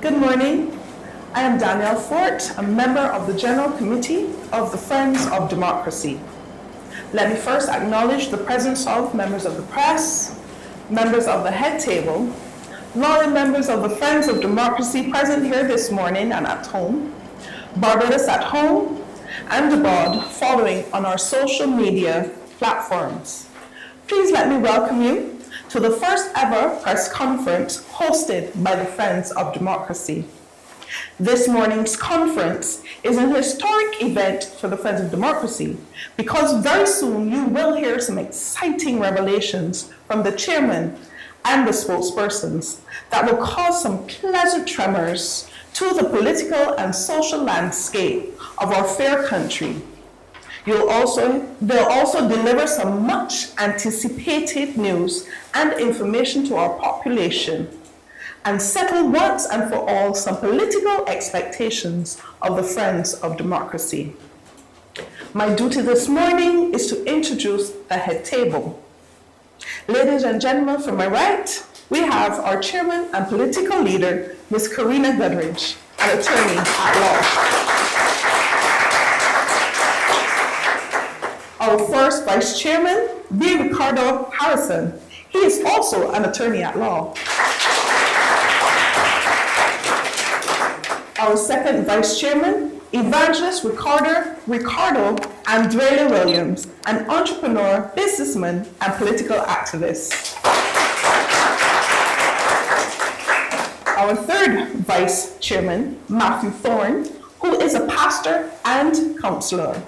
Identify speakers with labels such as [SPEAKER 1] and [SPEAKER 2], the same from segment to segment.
[SPEAKER 1] Good morning. I am Danielle Fort, a member of the General Committee of the Friends of Democracy. Let me first acknowledge the presence of members of the press, members of the head table, loyal members of the Friends of Democracy present here this morning and at home, Barbados at home and abroad following on our social media platforms. Please let me welcome you to the first ever press conference hosted by the Friends of Democracy. This morning's conference is an historic event for the Friends of Democracy because very soon you will hear some exciting revelations from the chairman and the spokespersons that will cause some pleasant tremors to the political and social landscape of our fair country. They'll also deliver some much anticipated news and information to our population and settle once and for all some political expectations of the Friends of Democracy. My duty this morning is to introduce the head table. Ladies and gentlemen, from my right, we have our chairman and political leader, Ms. Karina Goodridge, an attorney at law. Our first vice chairman, B. Ricardo Harrison. He is also an attorney at law. Our second vice chairman, Evangelist Ricardo Andrele Williams, an entrepreneur, businessman, and political activist. Our third vice chairman, Matthew Thorne, who is a pastor and counselor.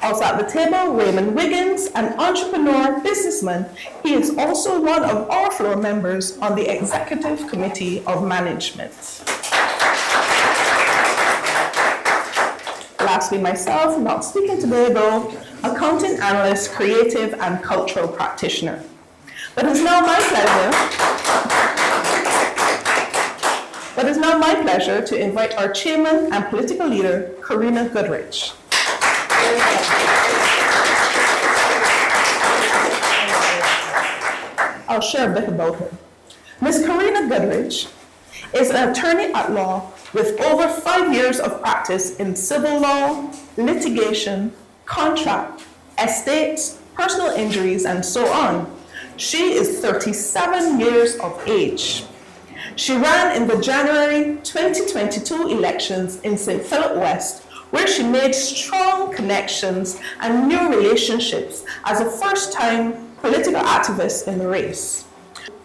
[SPEAKER 1] Also at the table, Raymond Wiggins, an entrepreneur, businessman. He is also one of our floor members on the Executive Committee of Management. Lastly, myself, not speaking today though, accounting analyst, creative and cultural practitioner. But it's now my pleasure to invite our chairman and political leader, Karina Goodridge. I'll share a bit about her. Ms. Karina Goodridge is an attorney at law with over 5 years of practice in civil law, litigation, contract, estates, personal injuries, and so on. She is 37 years of age. She ran in the January 2022 elections in St. Philip West, where she made strong connections and new relationships as a first-time political activist in the race.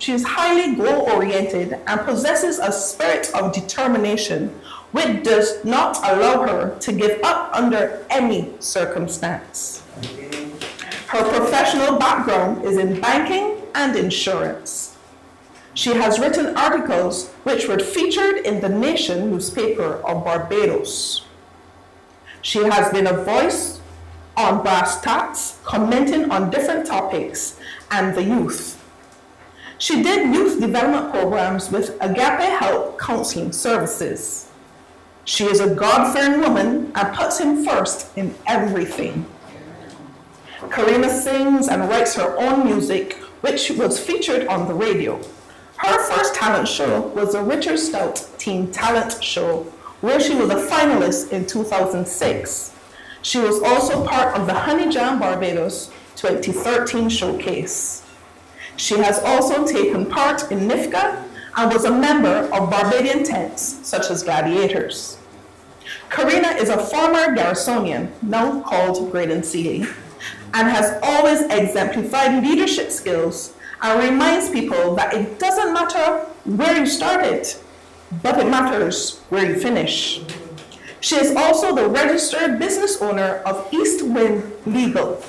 [SPEAKER 1] She is highly goal-oriented and possesses a spirit of determination, which does not allow her to give up under any circumstance. Her professional background is in banking and insurance. She has written articles which were featured in the Nation newspaper of Barbados. She has been a voice on brass tacks, commenting on different topics and the youth. She did youth development programs with Agape Help Counseling Services. She is a God-fearing woman and puts him first in everything. Karina sings and writes her own music, which was featured on the radio. Her first talent show was the Richard Stout Teen Talent Show, where she was a finalist in 2006. She was also part of the Honey Jam Barbados 2013 showcase. She has also taken part in NIFCA and was a member of Barbadian tents, such as Gladiators. Karina is a former Garrisonian, now called Graydon Seeley, and has always exemplified leadership skills and reminds people that it doesn't matter where you started, but it matters where you finish. She is also the registered business owner of East Wind Legal.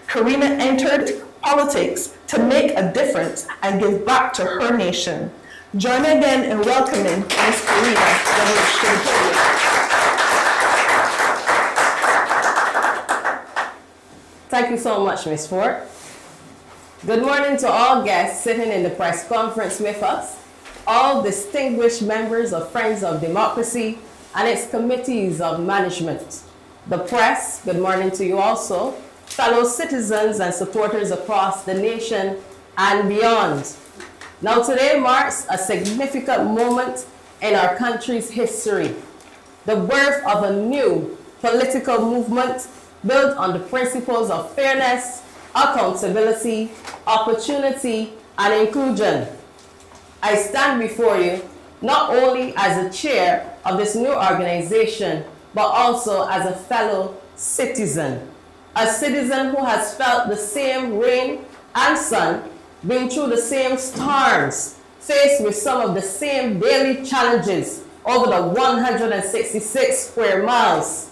[SPEAKER 1] Karina entered politics to make a difference and give back to her nation. Join me again in welcoming Ms. Karina Goodridge.
[SPEAKER 2] Thank you so much, Ms. Fort. Good morning to all guests sitting in the press conference with us, all distinguished members of Friends of Democracy and its committees of management. The press, good morning to you also, fellow citizens and supporters across the nation and beyond. Now today marks a significant moment in our country's history, the birth of a new political movement built on the principles of fairness, accountability, opportunity, and inclusion. I stand before you not only as the chair of this new organization, but also as a fellow citizen. A citizen who has felt the same rain and sun, been through the same storms, faced with some of the same daily challenges over the 166 square miles,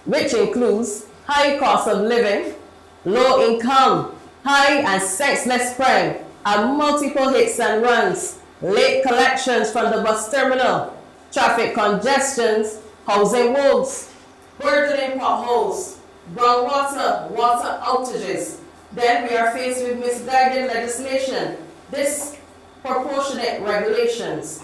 [SPEAKER 2] which includes high cost of living, low income, high and senseless crime, and multiple hits and runs, late collections from the bus terminal, traffic congestions, housing woes, burgeoning potholes, groundwater, water outages. Then we are faced with misguided legislation, disproportionate regulations.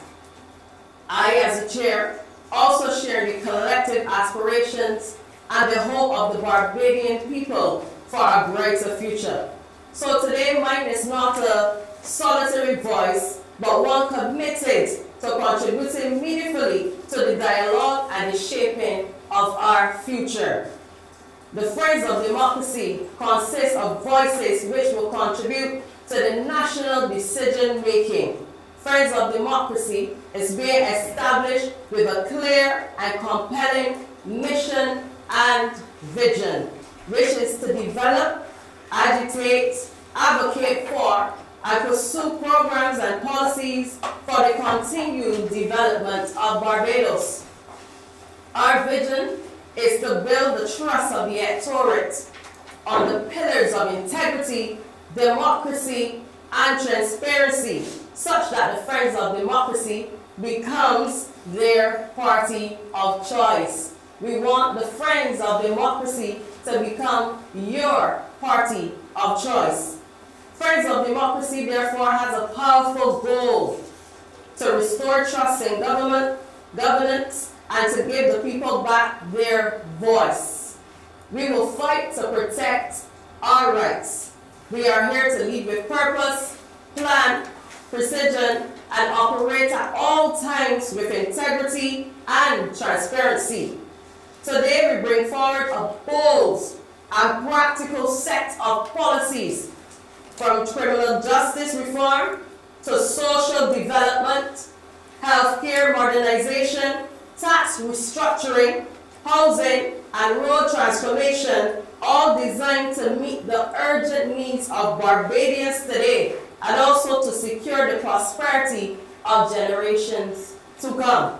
[SPEAKER 2] I, as a chair, also share the collective aspirations and the hope of the Barbadian people for a brighter future. So today mine is not a solitary voice, but one committed to contributing meaningfully to the dialogue and the shaping of our future. The Friends of Democracy consists of voices which will contribute to the national decision-making. Friends of Democracy is being established with a clear and compelling mission and vision, which is to develop, agitate, advocate for, and pursue programs and policies for the continued development of Barbados. Our vision is to build the trust of the electorate on the pillars of integrity, democracy, and transparency, such that the Friends of Democracy becomes their party of choice. We want the Friends of Democracy to become your party of choice. Friends of Democracy, therefore, has a powerful goal to restore trust in governance, and to give the people back their voice. We will fight to protect our rights. We are here to lead with purpose, plan, precision, and operate at all times with integrity and transparency. Today we bring forward a bold and practical set of policies, from criminal justice reform to social development, healthcare modernization, tax restructuring, housing, and road transformation, all designed to meet the urgent needs of Barbadians today, and also to secure the prosperity of generations to come.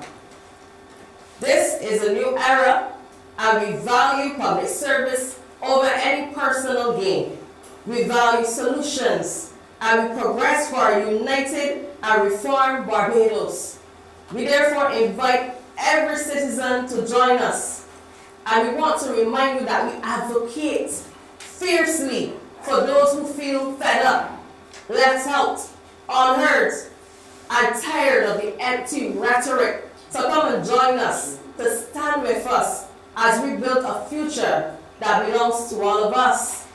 [SPEAKER 2] This is a new era, and we value public service over any personal gain. We value solutions, and we progress for a united and reformed Barbados. We therefore invite every citizen to join us, and we want to remind you that we advocate fiercely for those who feel fed up, left out, unheard, and tired of the empty rhetoric to come and join us, to stand with us as we build a future that belongs to all of us,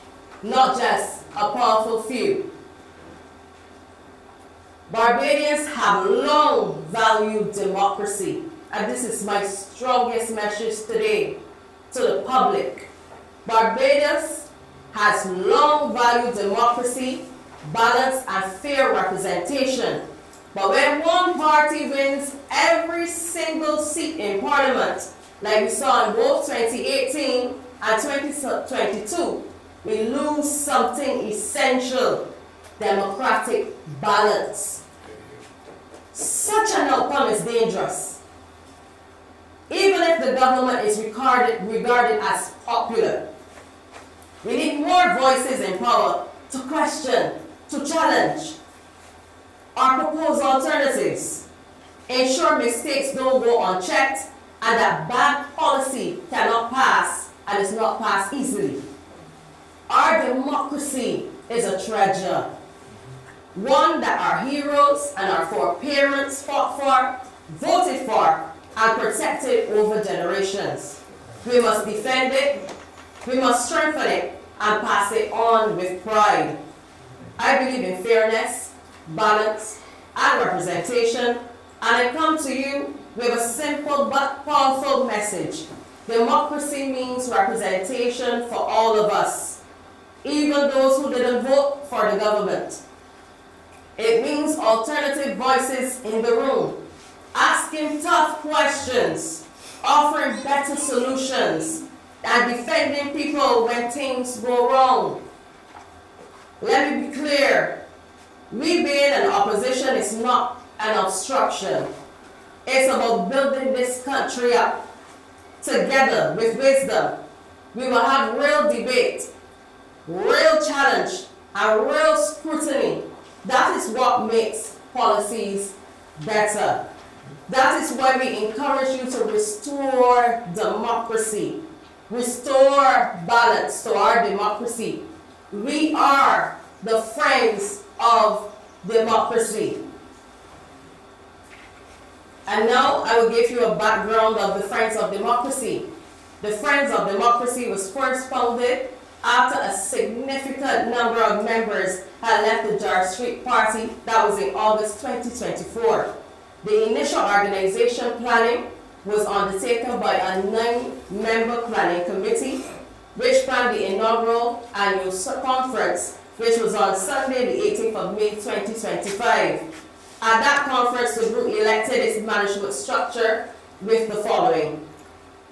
[SPEAKER 2] not just a powerful few. Barbadians have long valued democracy, and this is my strongest message today to the public. Barbados has long valued democracy, balance, and fair representation. But when one party wins every single seat in Parliament, like we saw in both 2018 and 2022, we lose something essential: democratic balance. Such an outcome is dangerous. Even if the government is regarded as popular, we need more voices in power to question, to challenge, or propose alternatives, ensure mistakes don't go unchecked, and that bad policy cannot pass and is not passed easily. Our democracy is a treasure, one that our heroes and our foreparents fought for, voted for, and protected over generations. We must defend it, we must strengthen it, and pass it on with pride. I believe in fairness, balance, and representation, and I come to you with a simple but powerful message. Democracy means representation for all of us, even those who didn't vote for the government. It means alternative voices in the room, asking tough questions, offering better solutions, and defending people when things go wrong. Let me be clear, we being an opposition is not an obstruction. It's about building this country up together with wisdom. We will have real debate, real challenge, and real scrutiny. That is what makes policies better. That is why we encourage you to restore democracy, restore balance to our democracy. We are the friends of democracy. And now I will give you a background of the Friends of Democracy. The Friends of Democracy was first founded after a significant number of members had left the Jar Street Party. That was in August 2024. The initial organization planning was undertaken by a 9-member planning committee, which planned the inaugural annual conference, which was on Sunday, the 18th of May 2025. At that conference, the group elected its management structure with the following: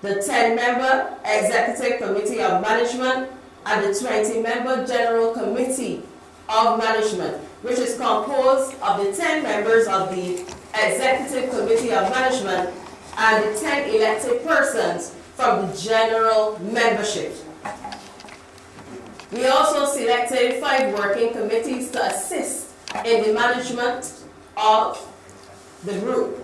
[SPEAKER 2] the 10-member Executive Committee of Management and the 20-member General Committee of Management, which is composed of the 10 members of the Executive Committee of Management and the 10 elected persons from the general membership. We also selected 5 working committees to assist in the management of the group,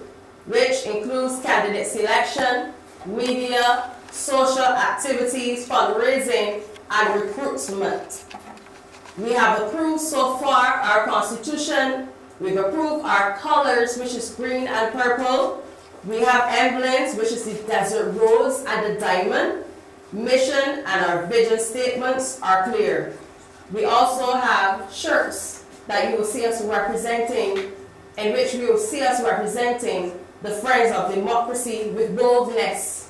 [SPEAKER 2] which includes candidate selection, media, social activities, fundraising, and recruitment. We have approved so far our constitution. We've approved our colors, which is green and purple. We have emblems, which is the desert rose and the diamond. Mission and our vision statements are clear. We also have shirts that you will see us representing, in which we will see us representing the Friends of Democracy with boldness.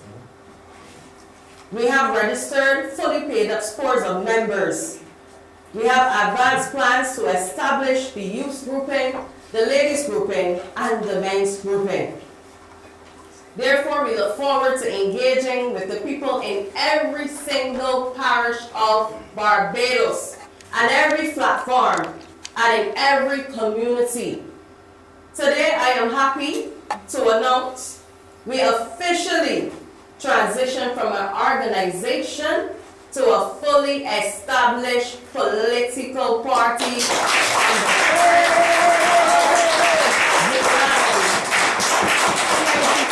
[SPEAKER 2] We have registered, fully paid up scores of members. We have advanced plans to establish the youth grouping, the ladies grouping, and the men's grouping. Therefore, we look forward to engaging with the people in every single parish of Barbados, and every platform, and in every community. Today, I am happy to announce we officially transitioned from an organization to a fully established political party on the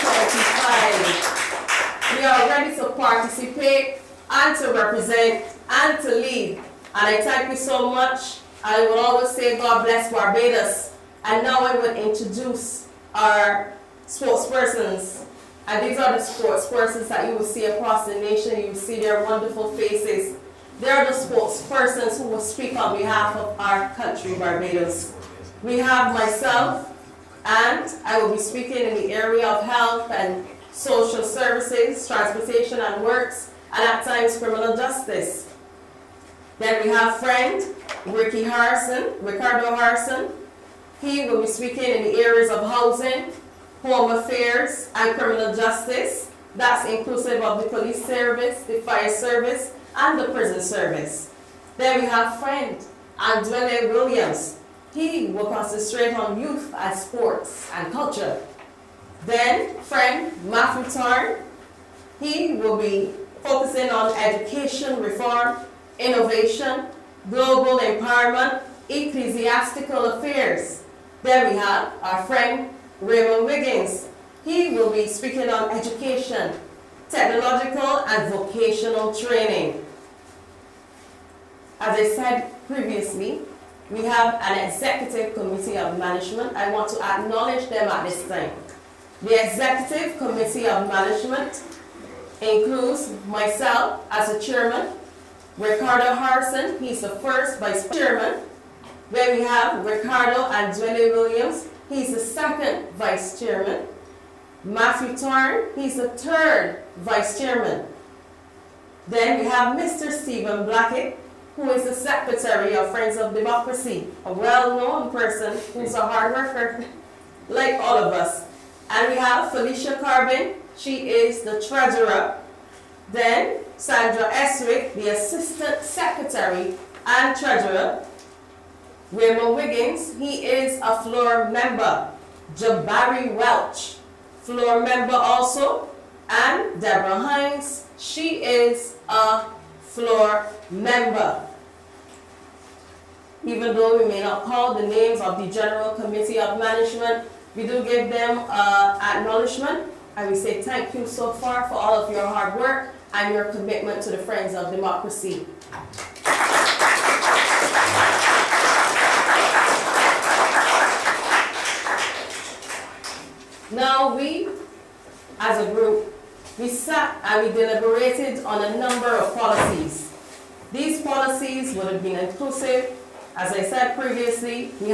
[SPEAKER 2] 2025. We are ready to participate and to represent and to lead. And I thank you so much. I will always say God bless Barbados. And now I will introduce our spokespersons. And these are the spokespersons that you will see across the nation. You will see their wonderful faces. They are the spokespersons who will speak on behalf of our country, Barbados. We have myself, and I will be speaking in the area of health and social services, transportation and works, and at times criminal justice. Then we have friend Ricardo Harrison. He will be speaking in the areas of housing, home affairs, and criminal justice. That's inclusive of the police service, the fire service, and the prison service. Then we have friend Andrele Williams. He will concentrate on youth and sports and culture. Then friend Matthew Tarn. He will be focusing on education reform, innovation, global empowerment, ecclesiastical affairs. Then we have our friend Raymond Wiggins. He will be speaking on education, technological and vocational training. As I said previously, we have an executive committee of management. I want to acknowledge them at this time. The executive committee of management includes myself as a chairman, Ricardo Harrison, he's the first vice chairman, where we have Ricardo and Dwelle Williams. He's the second vice chairman. Matthew Torn, he's the third vice chairman. Then we have Mr. Stephen Blackett, who is the secretary of Friends of Democracy, a well-known person who's a hard worker, like all of us. And we have Felicia Carbin, she is the treasurer. Then Sandra Eswick, the assistant secretary and treasurer. Wilma Wiggins, he is a floor member. Jabari Welch, floor member also. And Deborah Hines, she is a floor member. Even though we may not call the names of the General Committee of Management, we do give them acknowledgement, and we say thank you so far for all of your hard work and your commitment to the Friends of Democracy. Now we, as a group, we sat and we deliberated on a number of policies. These policies would have been inclusive. As I said previously, we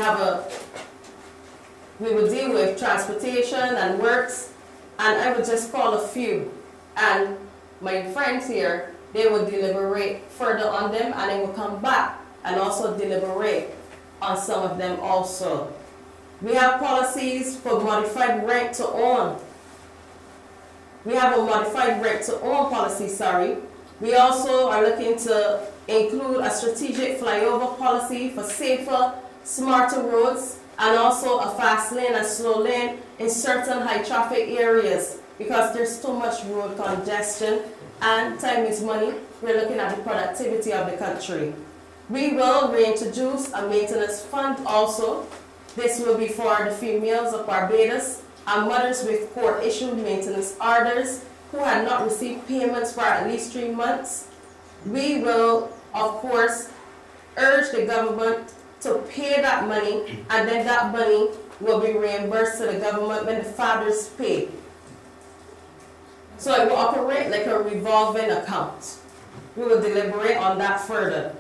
[SPEAKER 2] will deal with transportation and works, and I would just call a few. And my friends here, they will deliberate further on them, and they will come back and also deliberate on some of them also. We have policies for modified rent to own. We have a modified rent to own policy, sorry. We also are looking to include a strategic flyover policy for safer, smarter roads, and also a fast lane and slow lane in certain high traffic areas, because there's too much road congestion and time is money. We're looking at the productivity of the country. We will reintroduce a maintenance fund also. This will be for the females of Barbados and mothers with court-issued maintenance orders who had not received payments for at least 3 months. We will, of course, urge the government to pay that money, and then that money will be reimbursed to the government when the fathers pay. So it will operate like a revolving account. We will deliberate on that further.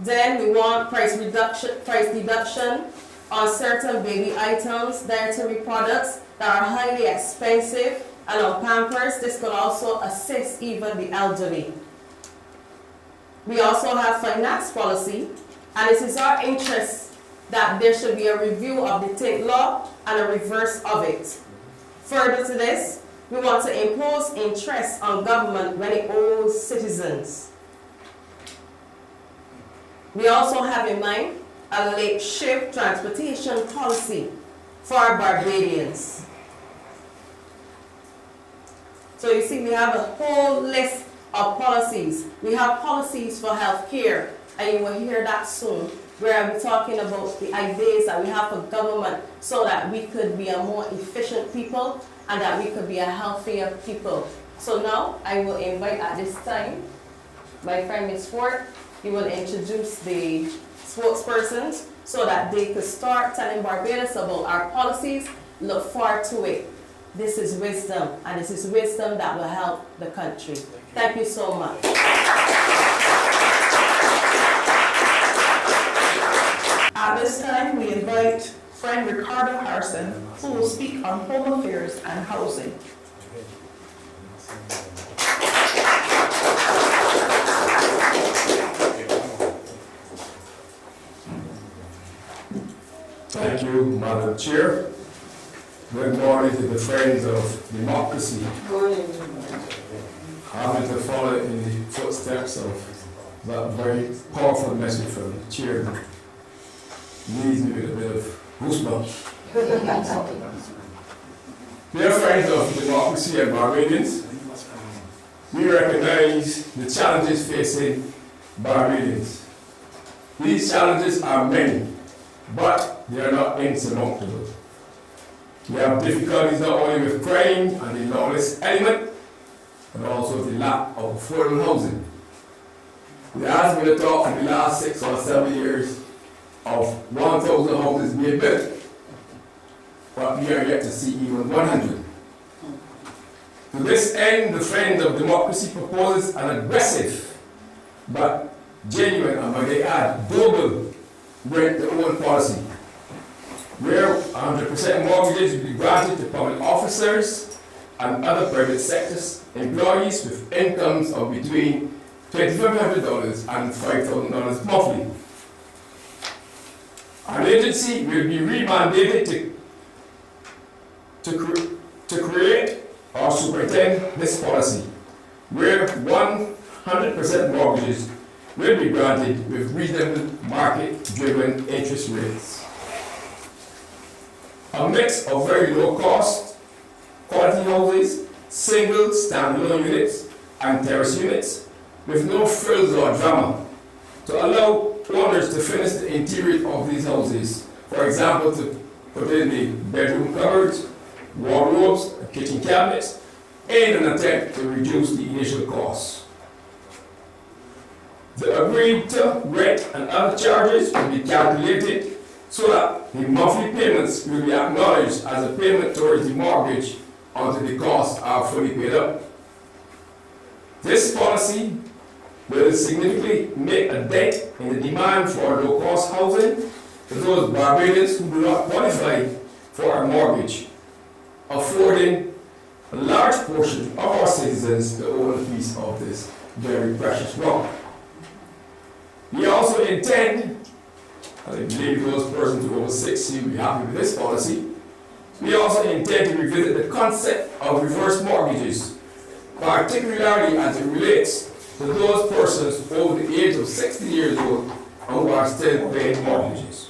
[SPEAKER 2] Then we want price deduction on certain baby items, dietary products that are highly expensive, and on Pampers. This could also assist even the elderly. We also have finance policy, and it is our interest that there should be a review of the TIC law and a reverse of it. Further to this, we want to impose interest on government when it owes citizens. We also have in mind a late shift transportation policy for Barbadians. So you see, we have a whole list of policies. We have policies for healthcare, and you will hear that soon, where I'll be talking about the ideas that we have for government so that we could be a more efficient people and that we could be a healthier people. So now I will invite at this time my friend Ms. Ford. He will introduce the spokespersons so that they could start telling Barbados about our policies. Look forward to it. This is wisdom, and this is wisdom that will help the country. Thank you so much.
[SPEAKER 1] At this time, we invite friend Ricardo Harrison, who will speak on home affairs and housing.
[SPEAKER 3] Thank you, Madam Chair. Good morning to the Friends of Democracy. Having to follow in the footsteps of that very powerful message from the Chair leaves me with a bit of goosebumps. Dear Friends of Democracy and Barbadians, we recognize the challenges facing Barbadians. These challenges are many, but they are not insurmountable. We have difficulties not only with crime and the lawless element, but also the lack of affordable housing. There has been a talk in the last 6 or 7 years of 1,000 houses being built, but we are yet to see even 100. To this end, the Friends of Democracy proposes an aggressive but genuine, and may I add, global rent-to-own policy, where 100% mortgages will be granted to public officers and other private sectors employees with incomes of between $2,500 and $5,000 monthly. An agency will be remandated to create or superintend this policy, where 100% mortgages will be granted with reasonable market-driven interest rates. A mix of very low-cost quality houses, single standalone units, and terrace units with no frills or drama, to allow owners to finish the interior of these houses. For example, to put in the bedroom cupboards, wardrobes, and kitchen cabinets, in an attempt to reduce the initial costs. The agreed to rent and other charges will be calculated so that the monthly payments will be acknowledged as a payment towards the mortgage until the costs are fully paid up. This policy will significantly make a dent in the demand for low-cost housing to those Barbadians who do not qualify for a mortgage, affording a large portion of our citizens to own a piece of this very precious rock. We also intend, and I believe those persons who are 60 will be happy with this policy, we also intend to revisit the concept of reverse mortgages, particularly as it relates to those persons over the age of 60 years old and who are still paying mortgages.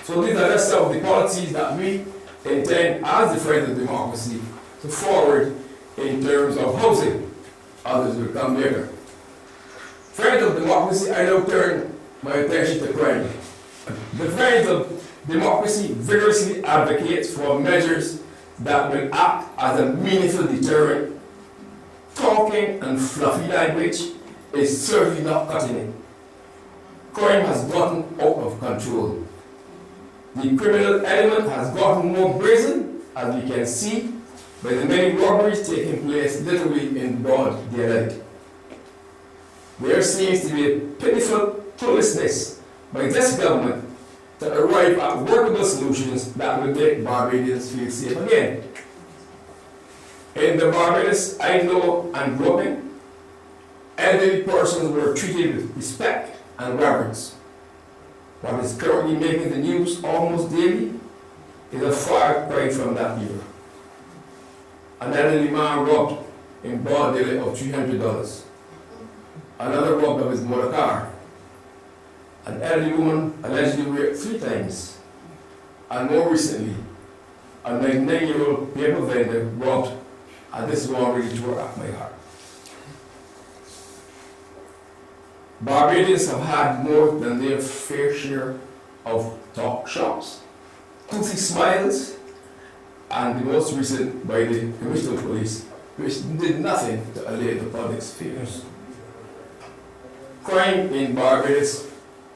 [SPEAKER 3] So these are just some of the policies that we intend as the Friends of Democracy to forward in terms of housing. Others will come later. Friends of Democracy, I now turn my attention to crime. The Friends of Democracy vigorously advocates for measures that will act as a meaningful deterrent. Talking and fluffy language is certainly not cutting it. Crime has gotten out of control. The criminal element has gotten more brazen, as we can see by the many robberies taking place literally in broad daylight. There seems to be a pitiful cluelessness by this government to arrive at workable solutions that will make Barbadians feel safe again. In the Barbados I know and grew up in, elderly persons were treated with respect and reverence. What is currently making the news almost daily is a far cry from that era. An elderly man robbed in broad daylight of $300. Another robbed of his motor car. An elderly woman allegedly raped 3 times. And more recently, a 99-year-old paper vendor robbed, and this one really tore at my heart. Barbadians have had more than their fair share of talk shops, toothy smiles, and the most recent by the Commissioner of Police, which did nothing to allay the public's fears. Crime in Barbados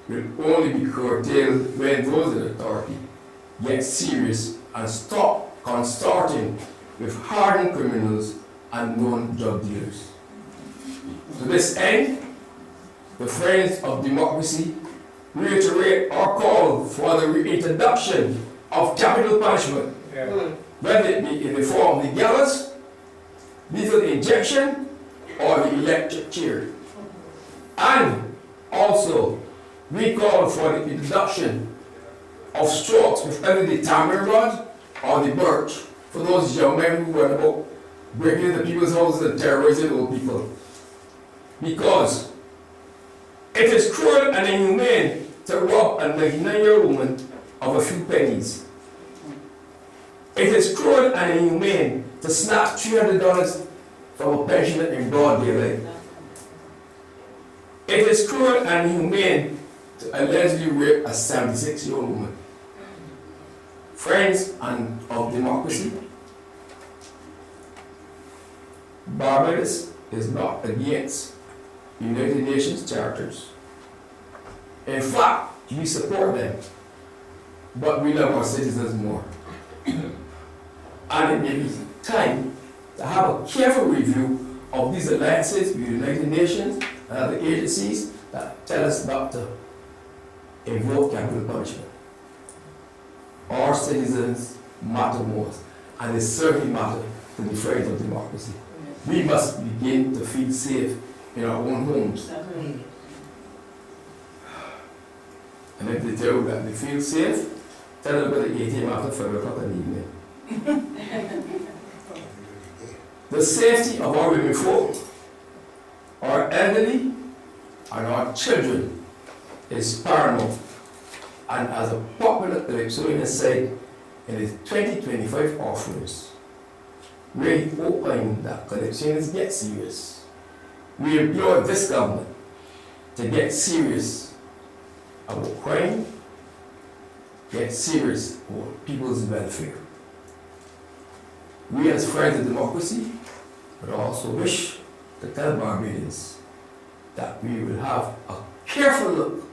[SPEAKER 3] will only be curtailed when those in authority get serious and stop consorting with hardened criminals and known drug dealers. To this end, the Friends of Democracy reiterate our call for the reintroduction of capital punishment, whether it be in the form of the gallows, lethal injection, or the electric chair. And also, we call for the introduction of strokes with either the tamarind rod or the birch for those young men who went about breaking into people's houses and terrorizing old people. Because it is cruel and inhumane to rob a 99-year-old woman of a few pennies. It is cruel and inhumane to snatch $300 from a pensioner in broad daylight. It is cruel and inhumane to allegedly rape a 76-year-old woman. Friends of Democracy, Barbados is not against United Nations charters. In fact, we support them, but we love our citizens more. And it may be time to have a careful review of these alliances with the United Nations and other agencies that tell us not to invoke capital punishment. Our citizens matter most, and they certainly matter to the friends of democracy. We must begin to feel safe in our own homes. And if they tell you that they feel safe, tell them about the ATM after 5 o'clock in the evening. The safety of our women folk, our elderly, and our children is paramount. And as a popular electioneer has said in his 2025 offerings, we're hoping that elections get serious. We implore this government to get serious about crime, get serious about people's welfare. We as friends of democracy would also wish to tell Barbadians that we will have a careful look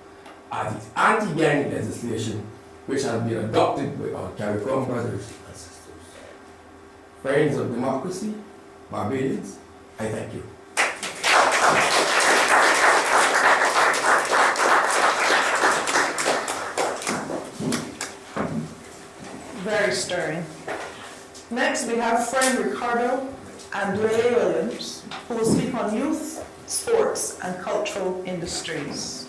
[SPEAKER 3] at the anti-gang legislation which has been adopted by our CARICOM brothers and sisters. Friends of democracy, Barbadians, I thank you.
[SPEAKER 1] Very stirring. Next, we have friend Ricardo Andre Williams, who will speak on youth, sports, and cultural industries.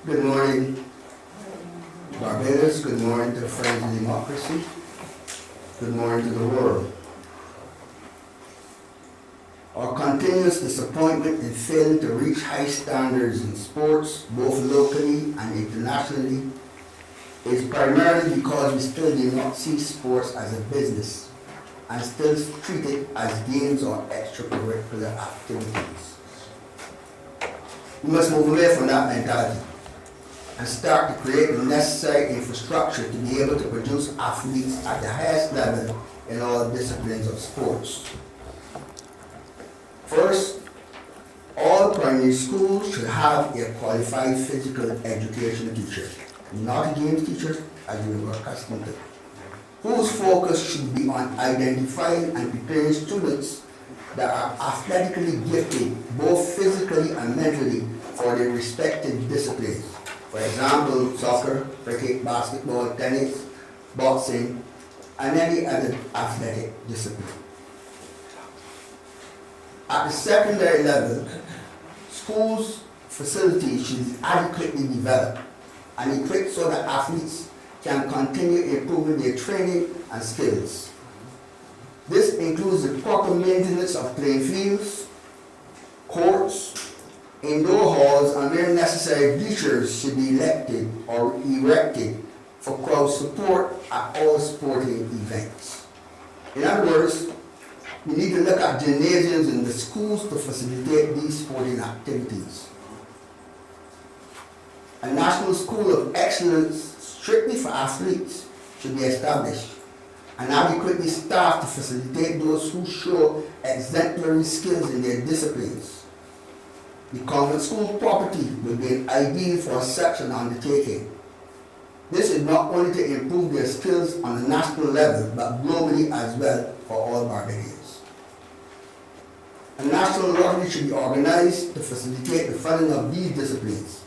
[SPEAKER 4] Good morning, Barbados. Good morning to the friends of democracy. Good morning to the world. Our continuous disappointment in failing to reach high standards in sports, both locally and internationally, is primarily because we still do not see sports as a business and still treat it as games or extracurricular activities. We must move away from that mentality and start to create the necessary infrastructure to be able to produce athletes at the highest level in all disciplines of sports. First, all primary schools should have a qualified physical education teacher, not a games teacher as we were accustomed to, whose focus should be on identifying and preparing students that are athletically gifted, both physically and mentally, for their respective disciplines. For example, soccer, cricket, basketball, tennis, boxing, and any other athletic discipline. At the secondary level, schools' facilities should be adequately developed and equipped so that athletes can continue improving their training and skills. This includes the proper maintenance of playing fields, courts, indoor halls, and where necessary, bleachers should be erected for crowd support at all sporting events. In other words, we need to look at gymnasiums in the schools to facilitate these sporting activities. A national school of excellence strictly for athletes should be established and adequately staffed to facilitate those who show exemplary skills in their disciplines. The convent school property will be ideal for such an undertaking. This is not only to improve their skills on a national level, but globally as well for all Barbadians. A national lottery should be organized to facilitate the funding of these disciplines,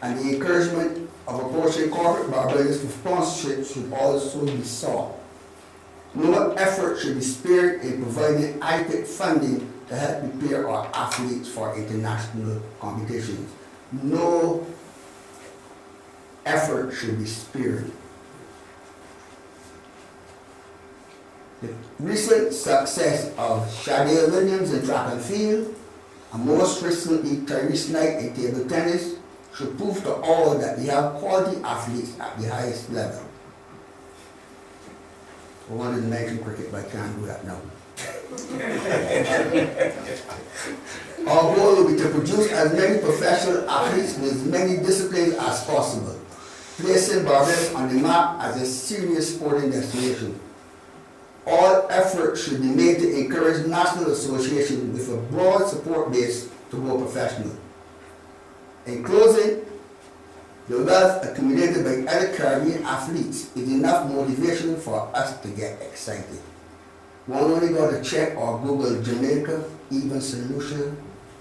[SPEAKER 4] and the encouragement of approaching corporate Barbadians for sponsorship should also be sought. No effort should be spared in providing adequate funding to help prepare our athletes for international competitions. No effort should be spared. The recent success of Shadea Williams in track and field, and most recently Tyrese Knight in table tennis, should prove to all that we have quality athletes at the highest level. I wanted to mention cricket, but I can't do that now. Our goal will be to produce as many professional athletes with as many disciplines as possible, placing Barbados on the map as a serious sporting destination. All effort should be made to encourage national associations with a broad support base to go professional. In closing, the wealth accumulated by other Caribbean athletes is enough motivation for us to get excited. One only got to check or Google Jamaica, even St. Lucia,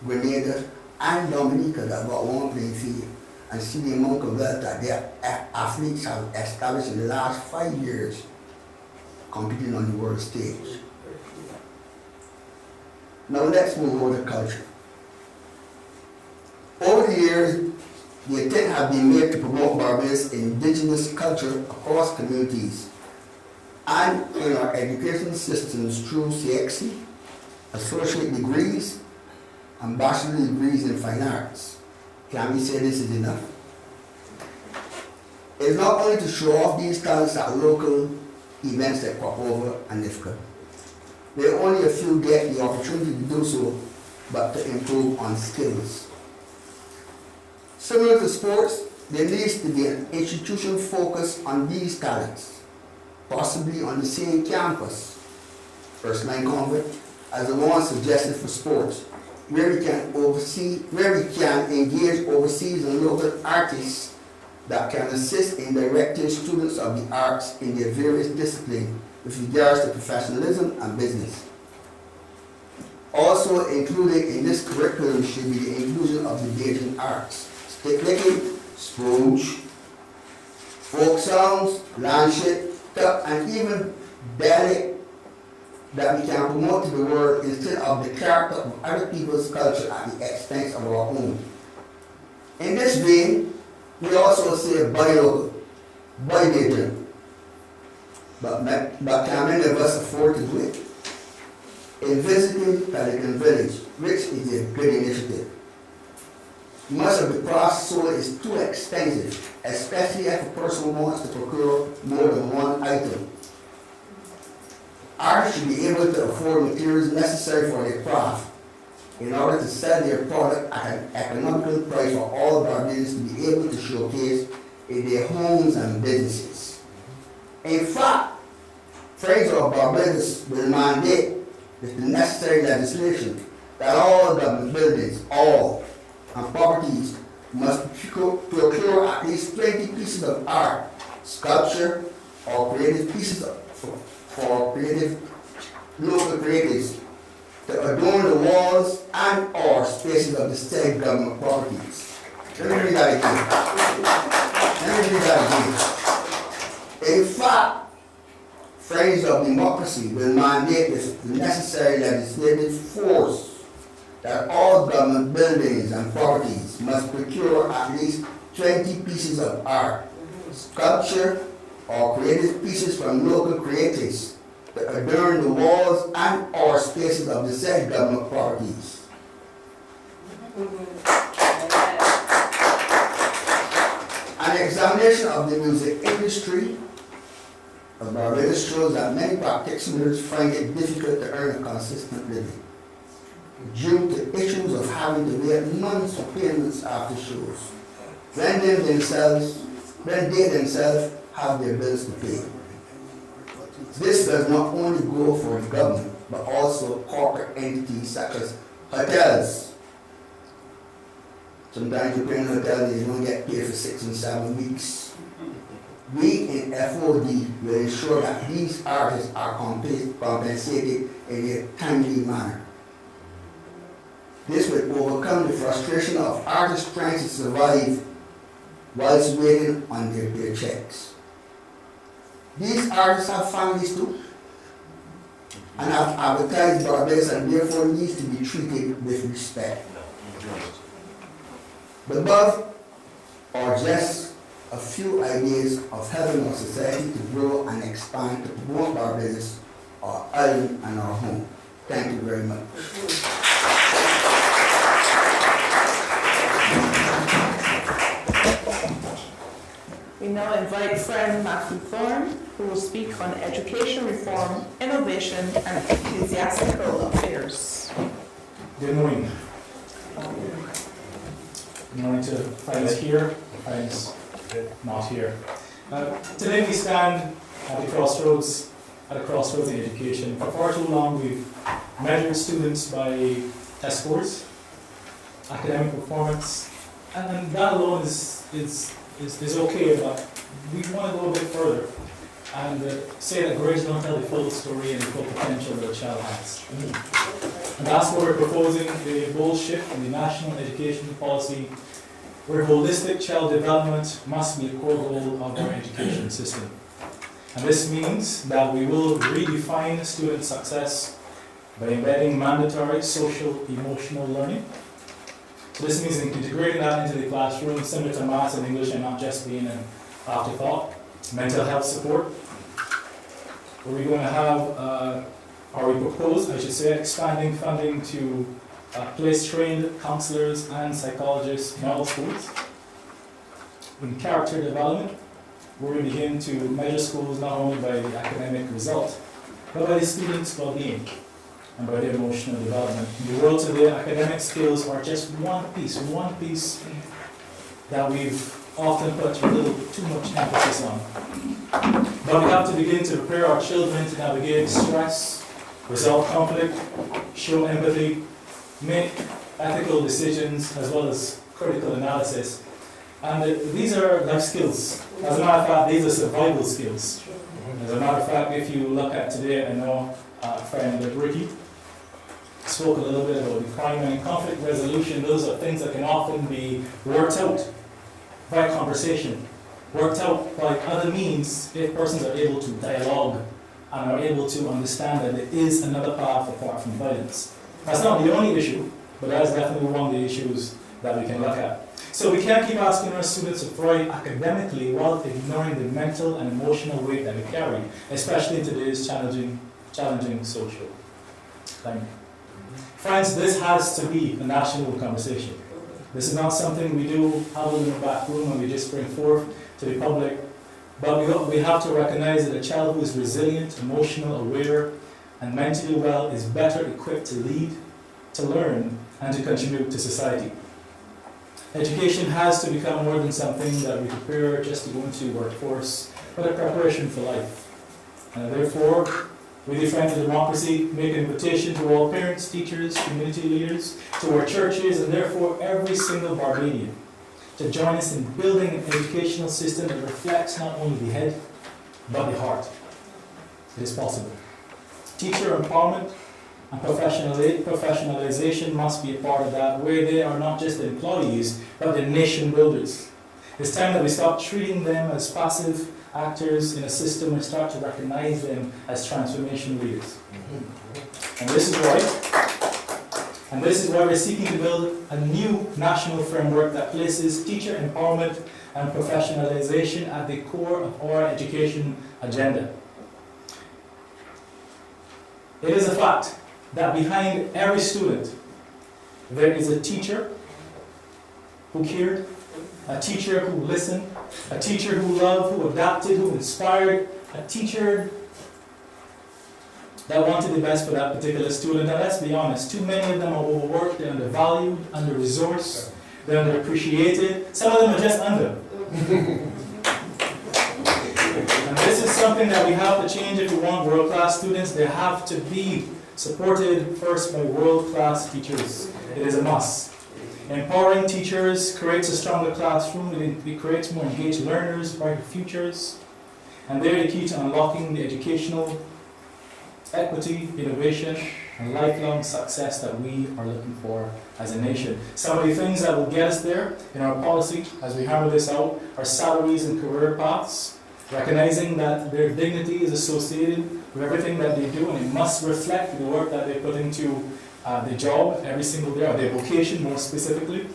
[SPEAKER 4] Grenada, and Dominica that got one playing field and see the amount of wealth that their athletes have established in the last 5 years competing on the world stage. Now let's move over to culture. Over the years, the attempt has been made to promote Barbados' indigenous culture across communities and in our education systems through CXC, associate degrees, and bachelor degrees in fine arts. Can we say this is enough? It's not only to show off these talents at local events like Popover and NIFCA. There are only a few get the opportunity to do so, but to improve on skills. Similar to sports, there needs to be an institution focused on these talents, possibly on the same campus, first line convert, as the one suggested for sports, where we can engage overseas and local artists that can assist in directing students of the arts in their various disciplines with regards to professionalism and business. Also included in this curriculum should be the inclusion of the Bajan arts, stick licking, spooge, folk songs, landship, and even dialect that we can promote to the world instead of the character of other people's culture at the expense of our own. In this vein, we also say buy local, buy Bajan. But can many of us afford to do it? In visiting Pelican Village, which is a good initiative, much of the process sold is too expensive, especially if a person wants to procure more than one item. Artists should be able to afford materials necessary for their craft in order to sell their product at an economical price for all Barbadians to be able to showcase in their homes and businesses. In fact, Friends of Barbados will mandate with the necessary legislation that all government buildings, all and properties must procure at least 20 pieces of art, sculpture, or creative pieces for creative local creatives to adorn the walls and or spaces of the state government properties. Let me read that again. In fact, Friends of Democracy will mandate with the necessary legislative force that all government buildings and properties must procure at least 20 pieces of art, sculpture, or creative pieces from local creators to adorn the walls and or spaces of the said government properties. An examination of the music industry of Barbados shows that many practitioners find it difficult to earn a consistent living due to issues of having to wait months for payments after shows, when they themselves have their bills to pay. This does not only go for the government, but also corporate entities such as hotels. Sometimes you pay in a hotel and you don't get paid for 6 and 7 weeks. We in FOD will ensure that these artists are compensated in a timely manner. This will overcome the frustration of artists trying to survive whilst waiting on their paychecks. These artists have families too, and have advertised Barbados and therefore needs to be treated with respect. The above are just a few ideas of helping our society to grow and expand to promote Barbados, our island and our home. Thank you very much.
[SPEAKER 1] We now invite friend Matthew Thorne, who will speak on education reform, innovation, and ecclesiastical affairs.
[SPEAKER 5] Good morning. Good morning to friends here, friends not here. Today we stand at the crossroads at a crossroads in education. For far too long, we've measured students by test scores, academic performance, and that alone is okay, but we want to go a bit further and say that grades don't tell the full story and the full potential that a child has. And that's why we're proposing a bold shift in the national education policy, where holistic child development must be a core goal of our education system. And this means that we will redefine student success by embedding mandatory social emotional learning. So this means integrating that into the classroom, similar to maths and English, and not just being an afterthought. Mental health support. We're going to have, or we propose, I should say, expanding funding to place trained counselors and psychologists in all schools. In character development, where we begin to measure schools not only by the academic result, but by the students' well-being and by their emotional development. In the world today, academic skills are just one piece that we've often put a little too much emphasis on. But we have to begin to prepare our children to navigate stress, resolve conflict, show empathy, make ethical decisions, as well as critical analysis. And these are life skills. As a matter of fact, these are survival skills. As a matter of fact, if you look at today, I know a friend like Ricky spoke a little bit about the crime and conflict resolution. Those are things that can often be worked out by conversation, worked out by other means if persons are able to dialogue and are able to understand that there is another path apart from violence. That's not the only issue, but that is definitely one of the issues that we can look at. So we can't keep asking our students to thrive academically while ignoring the mental and emotional weight that we carry, especially in today's challenging social climate. Friends, this has to be a national conversation. This is not something we do huddle in the back room and we just bring forth to the public, but we have to recognize that a child who is resilient, emotional, aware, and mentally well is better equipped to lead, to learn, and to contribute to society. Education has to become more than something that we prepare just to go into workforce, but a preparation for life. And therefore, we defend the democracy, make an invitation to all parents, teachers, community leaders, to our churches, and therefore every single Barbadian to join us in building an educational system that reflects not only the head, but the heart. It is possible. Teacher empowerment and professionalization must be a part of that, where they are not just employees, but they're nation builders. It's time that we stop treating them as passive actors in a system and start to recognize them as transformation leaders. And this is why we're seeking to build a new national framework that places teacher empowerment and professionalization at the core of our education agenda. It is a fact that behind every student there is a teacher who cared, a teacher who listened, a teacher who loved, who adapted, who inspired, a teacher that wanted the best for that particular student. And let's be honest, too many of them are overworked, they're undervalued, under-resourced, they're underappreciated. Some of them are just under. And this is something that we have to change if we want world-class students. They have to be supported first by world-class teachers. It is a must. Empowering teachers creates a stronger classroom, it creates more engaged learners, brighter futures, and they're the key to unlocking the educational equity, innovation, and lifelong success that we are looking for as a nation. Some of the things that will get us there in our policy, as we hammer this out, are salaries and career paths, recognizing that their dignity is associated with everything that they do, and it must reflect the work that they put into the job every single day, or their vocation more specifically.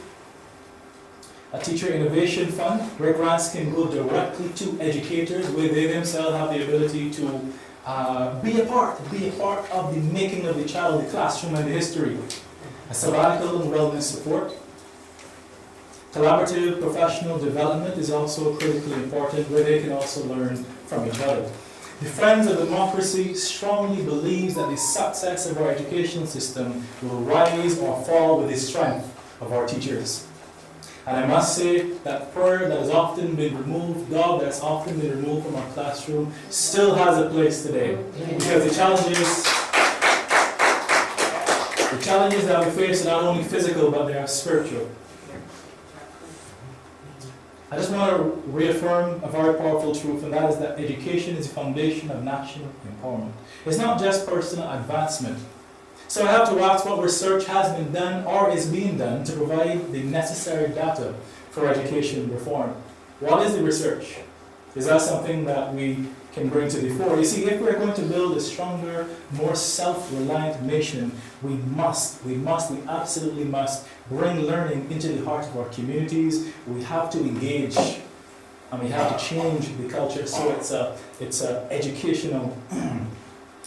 [SPEAKER 5] A teacher innovation fund, where grants can go directly to educators, where they themselves have the ability to be a part of the making of the child, the classroom, and the history. A sabbatical and wellness support. Collaborative professional development is also critically important, where they can also learn from each other. The Friends of Democracy strongly believes that the success of our educational system will rise or fall with the strength of our teachers. And I must say that prayer that has often been removed, God that's often been removed from our classroom, still has a place today. Because the challenges that we face are not only physical, but they are spiritual. I just want to reaffirm a very powerful truth, and that is that education is the foundation of national empowerment. It's not just personal advancement. So I have to ask what research has been done or is being done to provide the necessary data for education reform. What is the research? Is that something that we can bring to the fore? You see, if we're going to build a stronger, more self-reliant nation, we absolutely must bring learning into the heart of our communities. We have to engage and we have to change the culture so it's a educational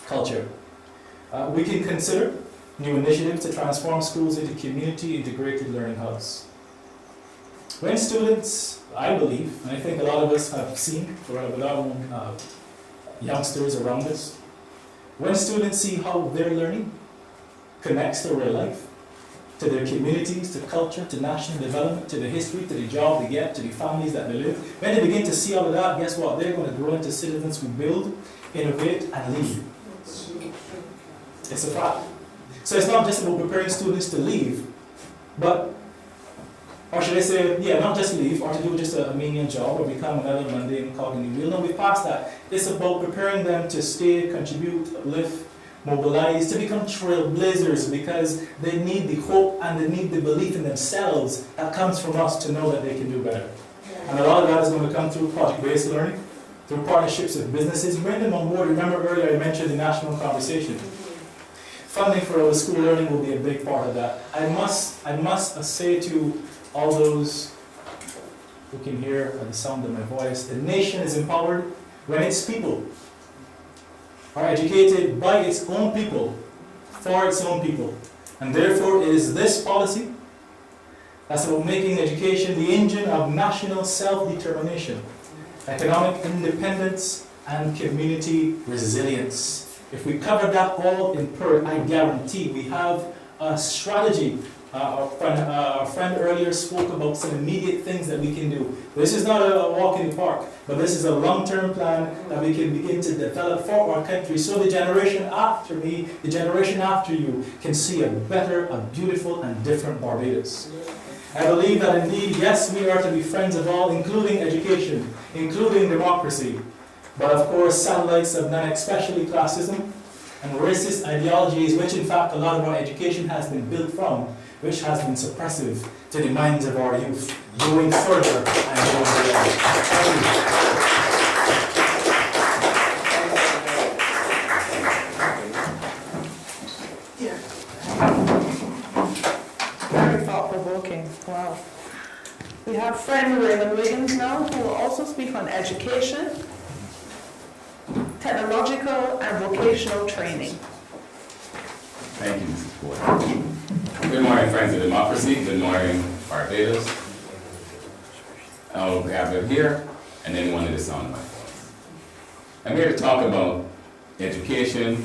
[SPEAKER 5] culture. We can consider new initiatives to transform schools into community integrated learning hubs. When students, I believe, and I think a lot of us have seen with our own youngsters around us, when students see how their learning connects to real life, to their communities, to culture, to national development, to the history, to the job they get, to the families that they live, when they begin to see all of that, guess what? They're going to grow into citizens who build, innovate, and lead. It's a fact. So it's not just about preparing students to leave, but, or should I say, not just leave, or to do just a menial job, or become another mundane cog in the wheel. No, we're past that. It's about preparing them to stay, contribute, uplift, mobilize, to become trailblazers, because they need the hope and they need the belief in themselves that comes from us to know that they can do better. And a lot of that is going to come through project-based learning, through partnerships with businesses. Bring them on board. Remember earlier I mentioned the national conversation. Funding for our school learning will be a big part of that. I must say to all those who can hear the sound of my voice, the nation is empowered when its people are educated by its own people, for its own people. And therefore it is this policy that's about making education the engine of national self-determination, economic independence, and community resilience. If we cover that all in PERT, I guarantee we have a strategy. Our friend earlier spoke about some immediate things that we can do. This is not a walk in the park, but this is a long-term plan that we can begin to develop for our country, so the generation after me, the generation after you, can see a better, a beautiful, and different Barbados. I believe that indeed, yes, we are to be friends of all, including education, including democracy. But of course, satellites of none, especially classism and racist ideologies, which in fact a lot of our education has been built from, which has been suppressive to the minds of our youth, going further and going beyond.
[SPEAKER 1] Very thought-provoking. Wow. We have friend Raymond Wiggins now, who will also speak on education, technological and vocational training.
[SPEAKER 6] Thank you, Mrs. Ford. Good morning, friends of democracy. Good morning, Barbados. I'll gather here and anyone that is on my voice. I'm here to talk about education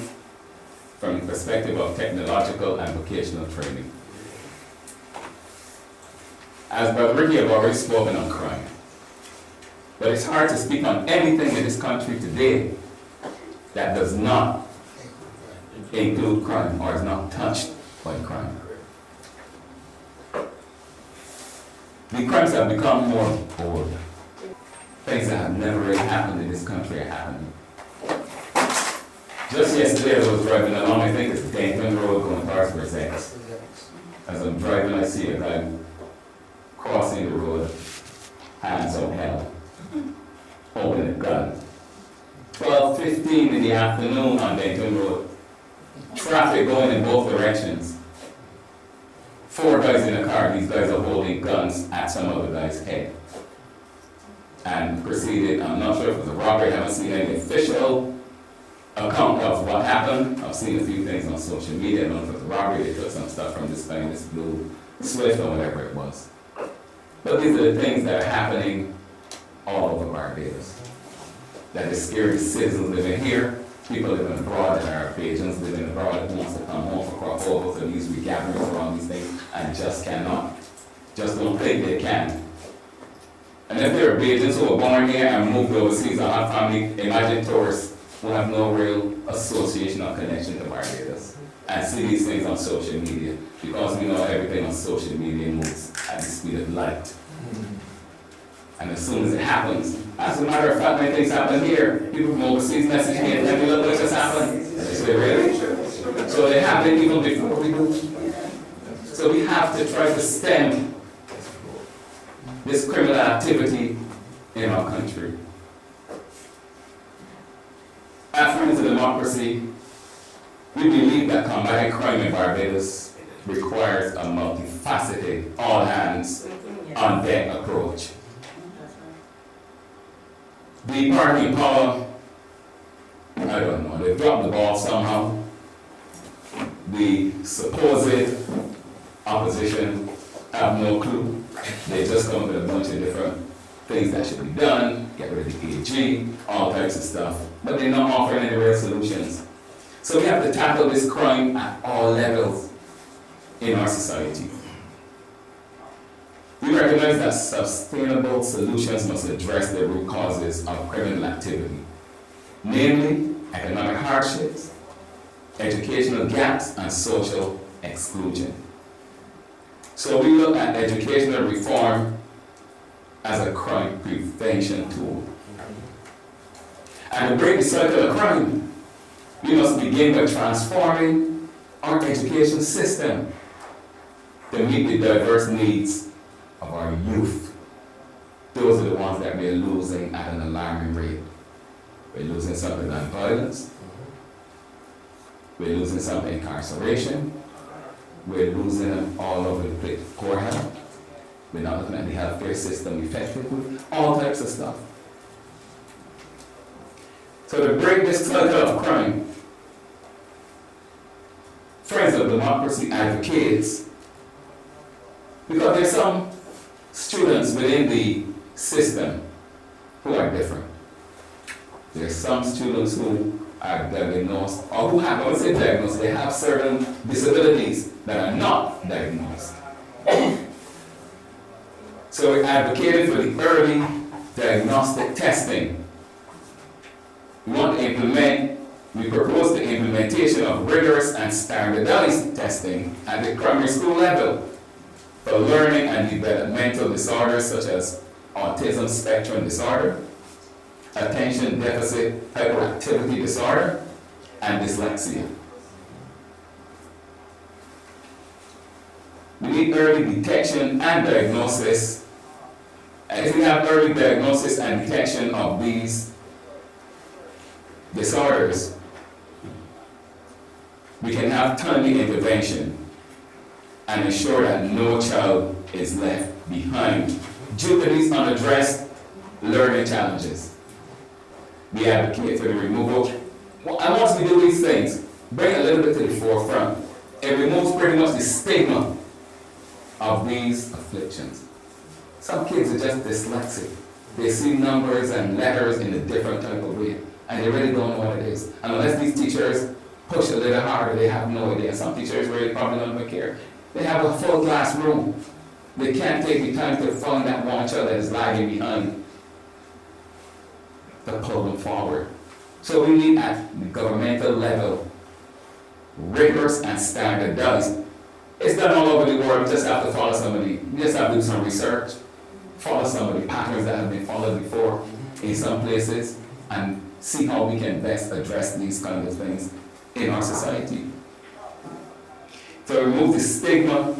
[SPEAKER 6] from the perspective of technological and vocational training. As Brother Ricky have already spoken on crime, but it's hard to speak on anything in this country today that does not include crime or is not touched by crime. The crimes have become more bold. Things that have never really happened in this country are happening. Just yesterday I was driving along, I think it's Dankman Road going towards Mercedes. As I'm driving, I see a guy crossing the road, hands up held, holding a gun. 12:15 in the afternoon on Dankman Road. Traffic going in both directions. 4 guys in a car, these guys are holding guns at some other guy's head. And proceeded, I'm not sure if it was a robbery, I haven't seen any official account of what happened. I've seen a few things on social media, I don't know if it was a robbery, they took some stuff from this guy in this blue Swift or whatever it was. But these are the things that are happening all over Barbados. That is scary citizens living here, people living abroad that are Bajans living abroad that wants to come home for crossover for these regatherings around these things and just cannot. just don't think they can. And if there are Bajans who are born here and moved overseas or have family, imagine tourists who have no real association or connection to Barbados and see these things on social media, because we know everything on social media moves at the speed of light. And as soon as it happens, as a matter of fact, when things happen here, people from overseas message me and tell me, look what just happened. And they say, really? So they happen even before we do. So we have to try to stem this criminal activity in our country. At Friends of Democracy, we believe that combating crime in Barbados requires a multifaceted, all hands on deck approach. The party in power, I don't know, they dropped the ball somehow. The supposed opposition have no clue. They just come up with a bunch of different things that should be done, get rid of the AG, all types of stuff, but they're not offering any real solutions. So we have to tackle this crime at all levels in our society. We recognize that sustainable solutions must address the root causes of criminal activity, namely economic hardships, educational gaps, and social exclusion. So we look at educational reform as a crime prevention tool. And to break the cycle of crime, we must begin by transforming our education system to meet the diverse needs of our youth. Those are the ones that we're losing at an alarming rate. We're losing some in violence. We're losing some in incarceration. We're losing them all over the place. Poor health. We're not looking at the healthcare system effectively. All types of stuff. So to break this cycle of crime, Friends of Democracy advocates, because there's some students within the system who are different. There's some students who are diagnosed, or who have, I would say diagnosed, they have certain disabilities that are not diagnosed. So we advocated for the early diagnostic testing. We propose the implementation of rigorous and standardized testing at the primary school level for learning and developmental disorders such as autism spectrum disorder, attention deficit hyperactivity disorder, and dyslexia. We need early detection and diagnosis. And if we have early diagnosis and detection of these disorders, we can have timely intervention and ensure that no child is left behind due to these unaddressed learning challenges. We advocate for the removal. And once we do these things, bring a little bit to the forefront, it removes pretty much the stigma of these afflictions. Some kids are just dyslexic. They see numbers and letters in a different type of way, and they really don't know what it is. And unless these teachers push a little harder, they have no idea. Some teachers really probably don't even care. They have a full classroom. They can't take the time to find that one child that is lagging behind to pull them forward. So we need at the governmental level, rigorous and standardized. It's done all over the world. We just have to follow somebody. We just have to do some research, follow some of the patterns that have been followed before in some places, and see how we can best address these kinds of things in our society. To remove the stigma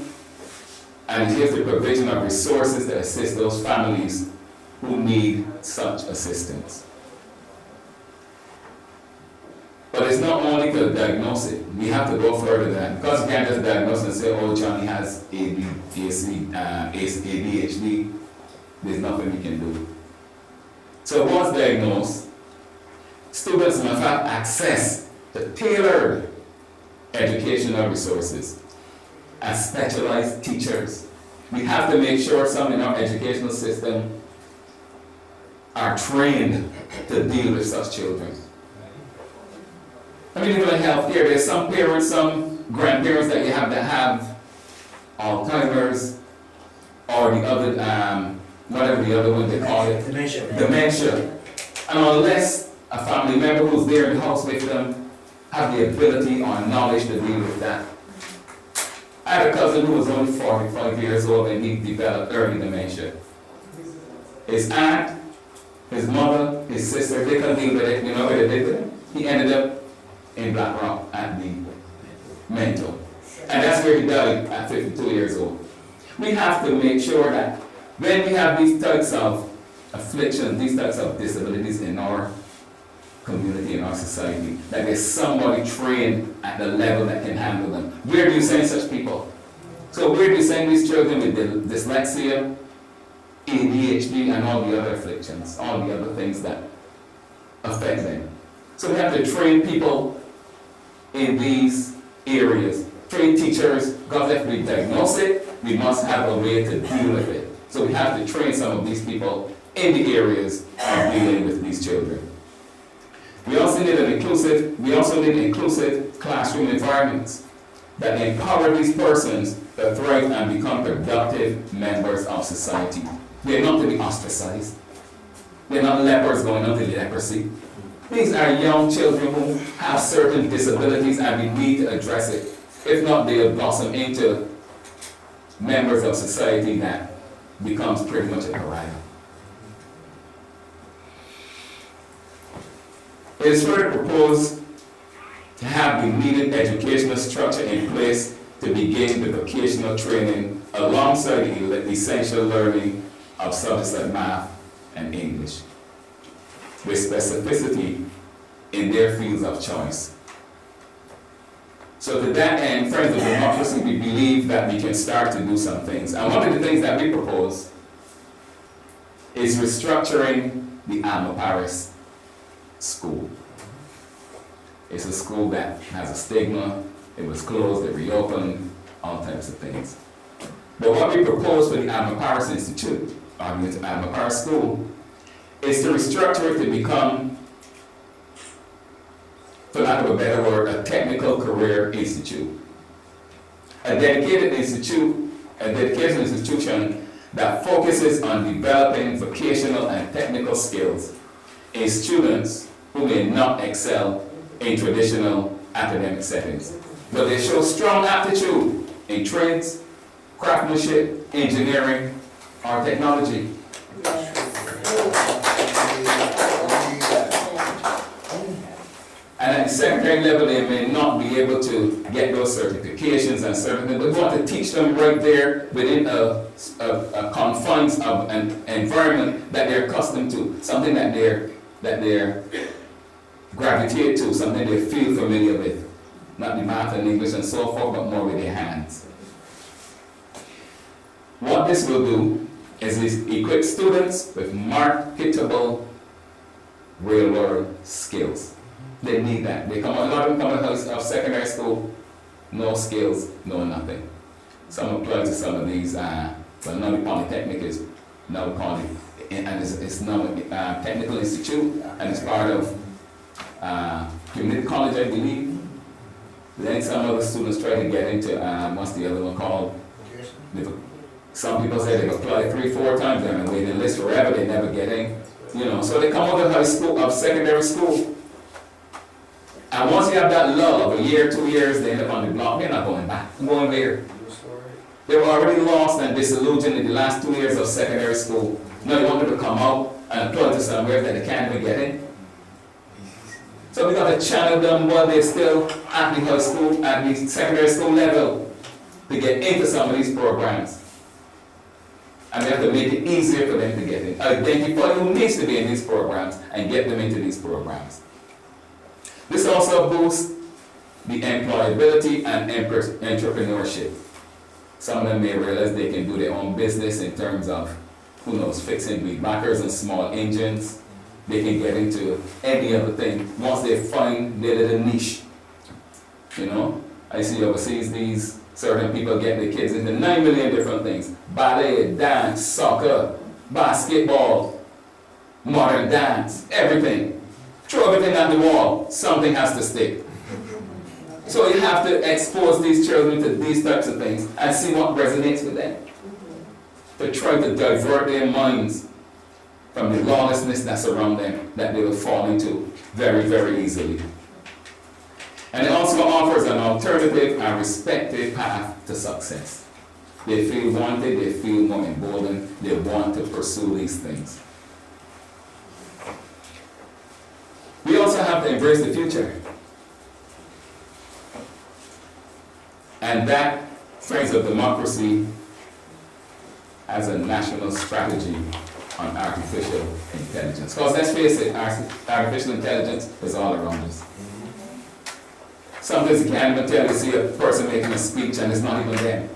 [SPEAKER 6] and give the provision of resources to assist those families who need such assistance. But it's not only to diagnose it. We have to go further than that. Because you can't just diagnose and say, oh, Johnny has ADHD, there's nothing we can do. So once diagnosed, students must have access to tailored educational resources and specialized teachers. We have to make sure some in our educational system are trained to deal with such children. I mean, even in healthcare, there's some parents, some grandparents that you have that have Alzheimer's, or the other, whatever the other one they call it, dementia. And unless a family member who's there in the house with them have the ability or knowledge to deal with that. I had a cousin who was only 45 years old and he developed early dementia. His aunt, his mother, his sister, they couldn't deal with it. You know what they did with him? He ended up in Black Rock at the mental. And that's where he died at 52 years old. We have to make sure that when we have these types of afflictions, these types of disabilities in our community, in our society, that there's somebody trained at the level that can handle them. Where do you send such people? So where do you send these children with dyslexia, ADHD, and all the other afflictions, all the other things that affect them? So we have to train people in these areas. Train teachers, because if we diagnose it, we must have a way to deal with it. So we have to train some of these people in the areas of dealing with these children. We also need inclusive classroom environments that empower these persons to thrive and become productive members of society. They're not to be ostracized. They're not lepers going on to leprosy. These are young children who have certain disabilities and we need to address it. If not, they'll blossom into members of society that becomes pretty much a pariah. It is further proposed to have the needed educational structure in place to begin the vocational training alongside the essential learning of subjects like math and English, with specificity in their fields of choice. So to that end, Friends of Democracy, we believe that we can start to do some things. And one of the things that we propose is restructuring the Alma Paris school. It's a school that has a stigma, it was closed, it reopened, all types of things. But what we propose for the Alma Paris Institute, or the Alma Paris School, is to restructure it to become, for lack of a better word, a technical career institute. A dedicated institution that focuses on developing vocational and technical skills in students who may not excel in traditional academic settings, but they show strong aptitude in trades, craftsmanship, engineering, or technology. And at the secondary level, they may not be able to get those certifications and certain things, but we want to teach them right there within a confines of an environment that they're accustomed to, something that they're gravitate to, something they feel familiar with. Not the math and English and so forth, but more with their hands. What this will do is equip students with marketable real-world skills. They need that. A lot of them come out of secondary school, no skills, no nothing. Some apply to some of these, well, now the Polytechnic is now called it, and it's now a technical institute, and it's part of community college, I believe. Then some other students try to get into, what's the other one called? Some people say they've applied 3-4 times, they're on the waiting list forever, they never get in. You know, so they come out of high school, of secondary school. And once you have that lull of a year, 2 years, they end up on the block, they're not going back. I'm going there. They were already lost and disillusioned in the last 2 years of secondary school. Now you want them to come out and apply to somewhere that they can't even get in. So we got to channel them while they're still at the high school, at the secondary school level, to get into some of these programs. And we have to make it easier for them to get in. Identify who needs to be in these programs and get them into these programs. This also boosts the employability and entrepreneurship. Some of them may realize they can do their own business in terms of, who knows, fixing weed backers and small engines. They can get into any other thing once they find their little niche. You know, I see overseas these certain people get their kids into 9 million different things. Ballet, dance, soccer, basketball, modern dance, everything. Throw everything at the wall, something has to stick. So you have to expose these children to these types of things and see what resonates with them. to try to divert their minds from the lawlessness that's around them that they will fall into very, very easily. And it also offers an alternative and respected path to success. They feel wanted, they feel more emboldened, they want to pursue these things. We also have to embrace the future. And that, Friends of Democracy, has a national strategy on artificial intelligence. Because let's face it, artificial intelligence is all around us. Sometimes you can't even tell, you see a person making a speech and it's not even them.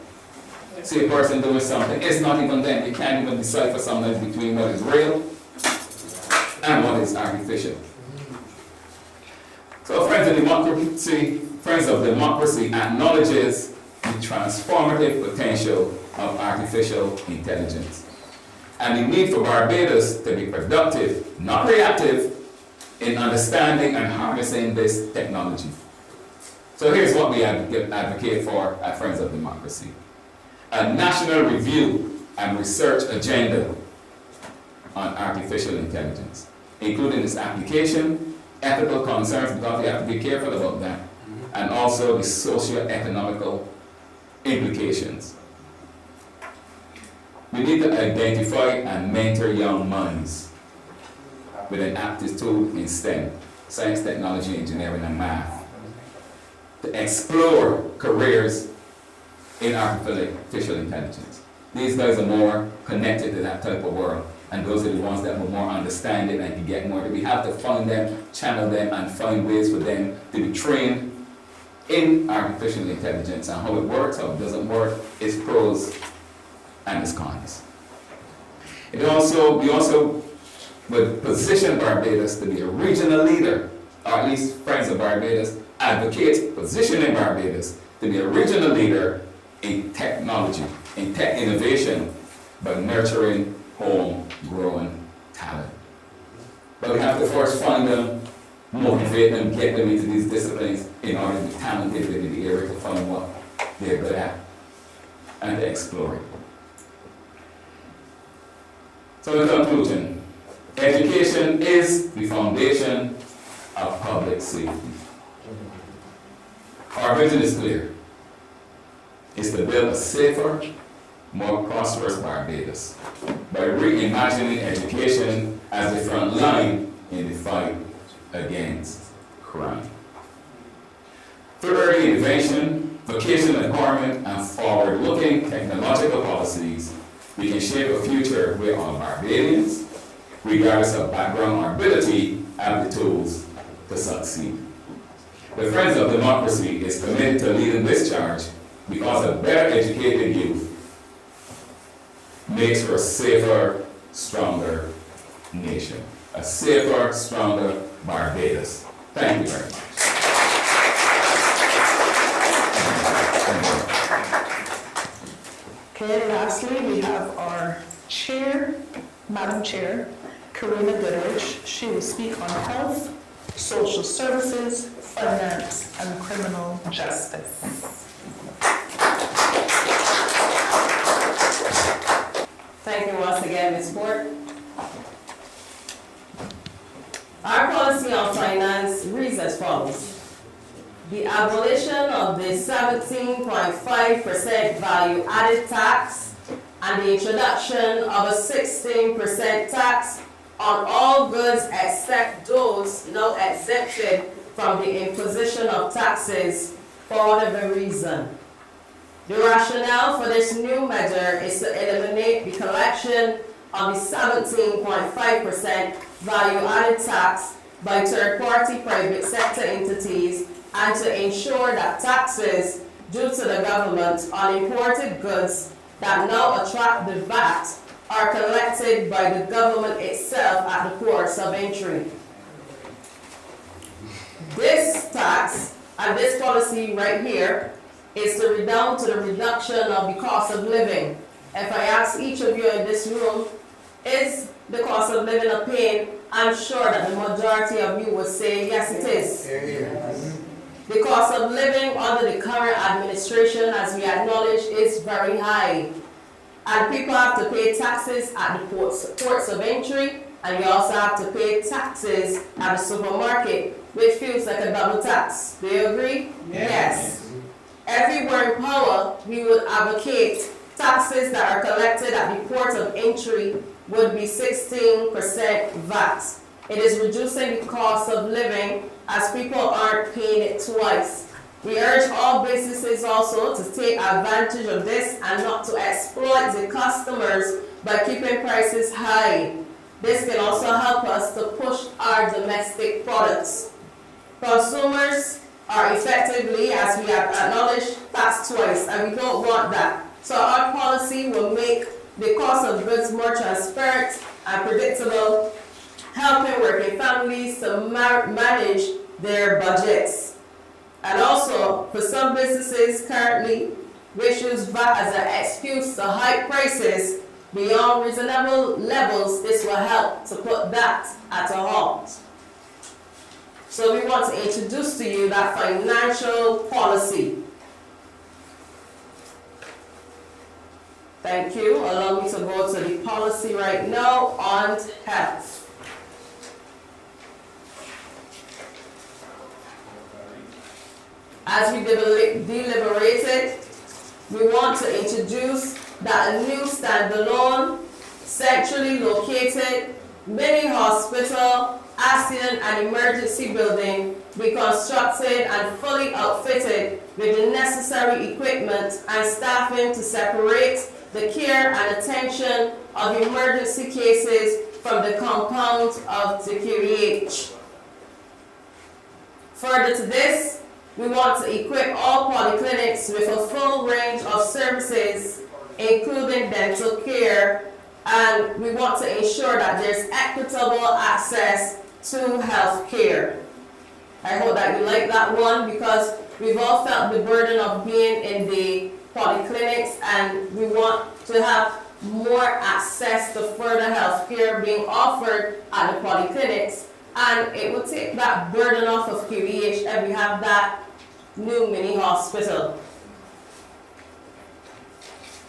[SPEAKER 6] See a person doing something, it's not even them. You can't even decipher sometimes between what is real and what is artificial. So Friends of Democracy acknowledges the transformative potential of artificial intelligence and the need for Barbados to be productive, not reactive, in understanding and harnessing this technology. So here's what we advocate for at Friends of Democracy. A national review and research agenda on artificial intelligence, including its application, ethical concerns, because we have to be careful about that, and also the socio-economical implications. We need to identify and mentor young minds with an aptitude in STEM, science, technology, engineering, and math, to explore careers in artificial intelligence. These guys are more connected to that type of world, and those are the ones that will more understand it and can get more. We have to find them, channel them, and find ways for them to be trained in artificial intelligence and how it works, how it doesn't work, its pros and its cons. We also would position Barbados to be a regional leader, or at least Friends of Barbados advocates positioning Barbados to be a regional leader in technology, in tech innovation, by nurturing homegrown talent. But we have to first find them, motivate them, get them into these disciplines in order to be talented within the area to find what they're good at and to explore it. So in conclusion, education is the foundation of public safety. Our vision is clear. It's to build a safer, more prosperous Barbados by reimagining education as the front line in the fight against crime. Through early intervention, vocational empowerment, and forward-looking technological policies, we can shape a future where all Barbadians, regardless of background or ability, have the tools to succeed. The Friends of Democracy is committed to leading this charge because a better educated youth makes for a safer, stronger nation. A safer, stronger Barbados. Thank you very much.
[SPEAKER 1] Okay, lastly, we have our chair, Madam Chair, Karina Goodrich. She will speak on health, social services, finance, and criminal justice.
[SPEAKER 2] Thank you once again, Ms. Ford. Our policy on finance reads as follows. The abolition of the 17.5% value added tax and the introduction of a 16% tax on all goods except those now exempted from the imposition of taxes for whatever reason. The rationale for this new measure is to eliminate the collection of the 17.5% value-added tax by third-party private sector entities and to ensure that taxes due to the government on imported goods that now attract the VAT are collected by the government itself at the ports of entry. This tax and this policy right here is to redound to the reduction of the cost of living. If I ask each of you in this room, is the cost of living a pain? I'm sure that the majority of you would say, yes, it is. The cost of living under the current administration, as we acknowledge, is very high. And people have to pay taxes at the ports of entry, and you also have to pay taxes at the supermarket, which feels like a double tax. Do you agree? Yes. Everywhere in power, we would advocate taxes that are collected at the port of entry would be 16% VAT. It is reducing the cost of living as people aren't paying it twice. We urge all businesses also to take advantage of this and not to exploit the customers by keeping prices high. This can also help us to push our domestic products. Consumers are effectively, as we have acknowledged, taxed twice, and we don't want that. So our policy will make the cost of goods more transparent and predictable, helping working families to manage their budgets. And also, for some businesses currently, which use VAT as an excuse to hike prices beyond reasonable levels, this will help to put that at a halt. So we want to introduce to you that financial policy. Thank you. Allow me to go to the policy right now on health. As we deliberated, we want to introduce that a new standalone, centrally located mini hospital, accident and emergency building be constructed and fully outfitted with the necessary equipment and staffing to separate the care and attention of emergency cases from the compound of the QEH. Further to this, we want to equip all polyclinics with a full range of services, including dental care, and we want to ensure that there's equitable access to health care. I hope that you like that one, because we've all felt the burden of being in the polyclinics, and we want to have more access to further health care being offered at the polyclinics. And it will take that burden off of QEH and we have that new mini hospital.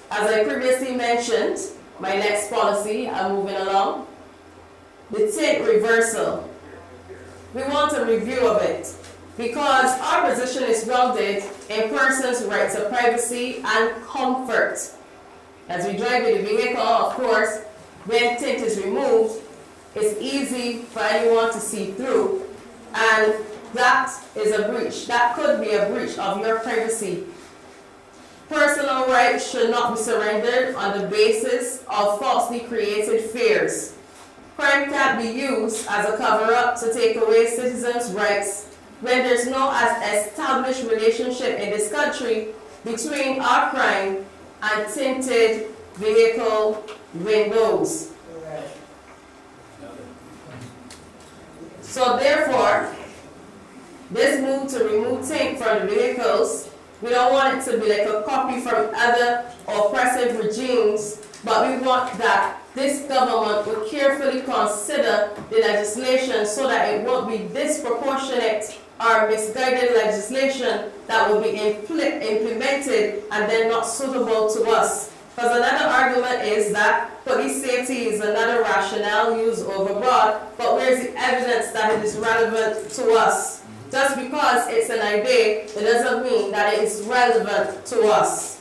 [SPEAKER 2] As I previously mentioned, my next policy, I'm moving along, the tint reversal. We want a review of it because our position is grounded in persons' right to privacy and comfort. As we drive in the vehicle, of course, when tint is removed, it's easy for anyone to see through, and that is a breach. That could be a breach of your privacy. Personal rights should not be surrendered on the basis of falsely created fears. Crime can't be used as a cover-up to take away citizens' rights when there's no established relationship in this country between our crime and tinted vehicle windows. So therefore, this move to remove tint from the vehicles, we don't want it to be like a copy from other oppressive regimes, but we want that this government will carefully consider the legislation so that it won't be disproportionate or misguided legislation that will be implemented and then not suitable to us. Because another argument is that police safety is another rationale used overbroad, but where's the evidence that it is relevant to us? Just because it's an idea, it doesn't mean that it is relevant to us.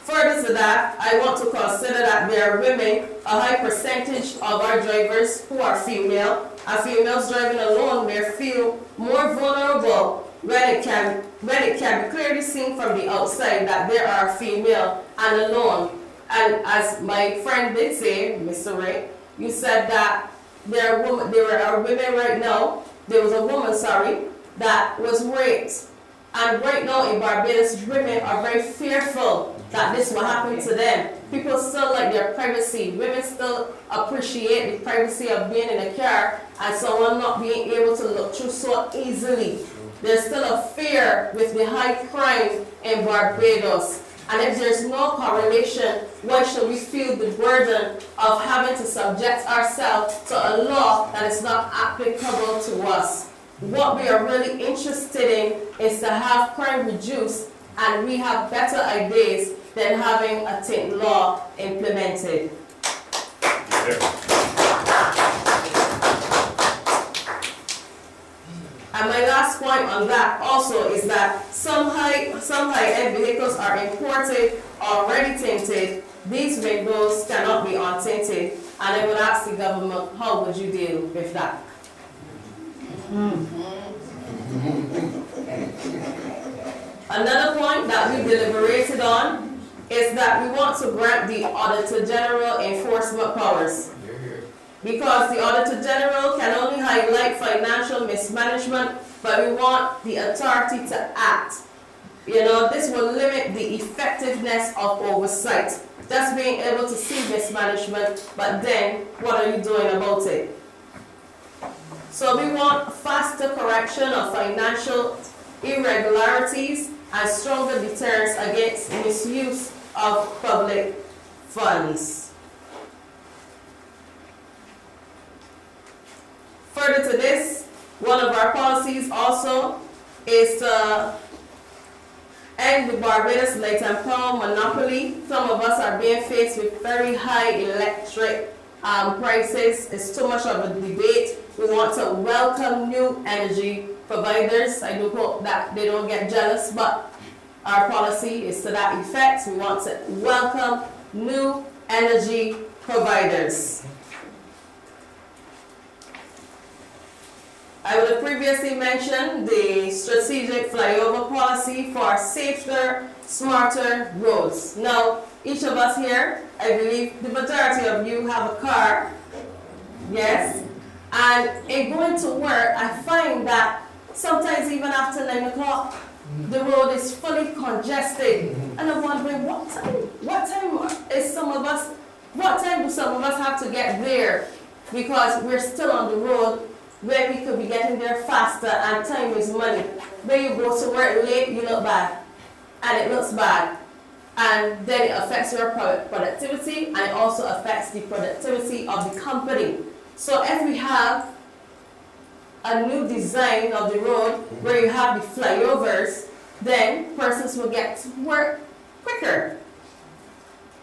[SPEAKER 2] Further to that, I want to consider that there are women, a high percentage of our drivers who are female, and females driving alone may feel more vulnerable when it can be clearly seen from the outside that they are female and alone. And as my friend did say, Mr. Ray, you said that there are women right now, there was a woman, that was raped. And right now in Barbados, women are very fearful that this will happen to them. People still like their privacy. Women still appreciate the privacy of being in a car and someone not being able to look through so easily. There's still a fear with the high crime in Barbados. And if there's no correlation, why should we feel the burden of having to subject ourselves to a law that is not applicable to us? What we are really interested in is to have crime reduced, and we have better ideas than having a TINT law implemented. And my last point on that also is that some high-end vehicles are imported already tinted. These windows cannot be untinted, and I would ask the government, how would you deal with that? Another point that we deliberated on is that we want to grant the Auditor General enforcement powers. Because the Auditor General can only highlight financial mismanagement, but we want the authority to act. This will limit the effectiveness of oversight. Just being able to see mismanagement, but then what are you doing about it? So we want faster correction of financial irregularities and stronger deterrence against misuse of public funds. Further to this, one of our policies also is to end the Barbados light and power monopoly. Some of us are being faced with very high electric prices. It's too much of a debate. We want to welcome new energy providers. I do hope that they don't get jealous, but our policy is to that effect. We want to welcome new energy providers. I would have previously mentioned the strategic flyover policy for safer, smarter roads. Now, each of us here, I believe the majority of you have a car, yes? And in going to work, I find that sometimes even after 9 o'clock, the road is fully congested. And I'm wondering, what time do some of us have to get there? Because we're still on the road where we could be getting there faster, and time is money. When you go to work late, you look bad, and it looks bad. And then it affects your productivity, and it also affects the productivity of the company. So if we have a new design of the road where you have the flyovers, then persons will get to work quicker.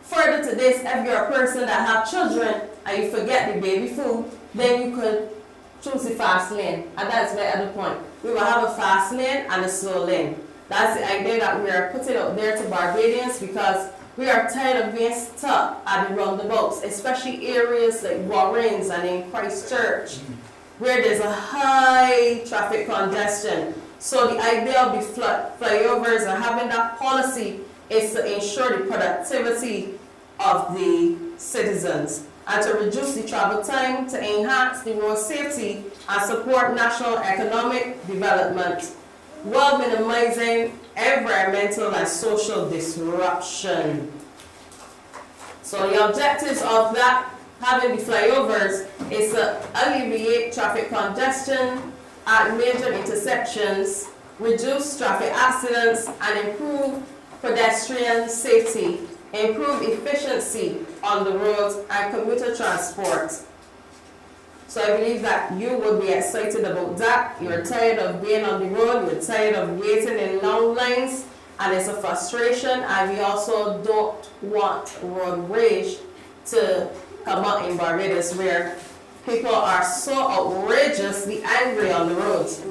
[SPEAKER 2] Further to this, if you're a person that have children and you forget the baby food, then you could choose the fast lane. And that's my other point. We will have a fast lane and a slow lane. That's the idea that we are putting out there to Barbadians, because we are tired of being stuck at the roundabouts, especially areas like Warrens and in Christchurch, where there's a high traffic congestion. So the idea of the flyovers and having that policy is to ensure the productivity of the citizens and to reduce the travel time, to enhance the road safety and support national economic development, while minimizing environmental and social disruption. So the objectives of that, having the flyovers, is to alleviate traffic congestion at major intersections, reduce traffic accidents, and improve pedestrian safety, improve efficiency on the roads and commuter transport. So I believe that you will be excited about that. You're tired of being on the road, you're tired of waiting in long lines, and it's a frustration. And we also don't want road rage to come out in Barbados, where people are so outrageously angry on the roads.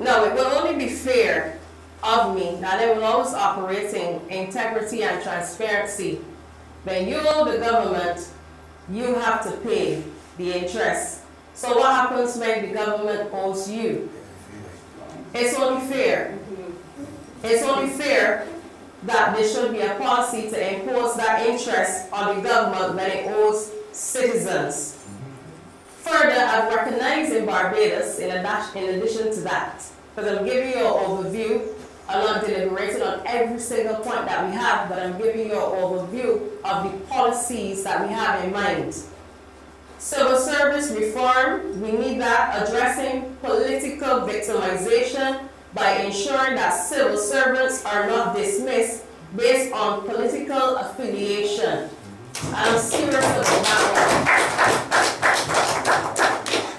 [SPEAKER 2] No, it will only be fair of me that I will always operate in integrity and transparency. When you owe the government, you have to pay the interest. So what happens when the government owes you? It's only fair. It's only fair that there should be a policy to impose that interest on the government when it owes citizens. Further, I've recognized in Barbados, in addition to that, because I'm giving you an overview, I'm not deliberating on every single point that we have, but I'm giving you an overview of the policies that we have in mind. Civil service reform, we need that, addressing political victimization by ensuring that civil servants are not dismissed based on political affiliation. And I'm serious about that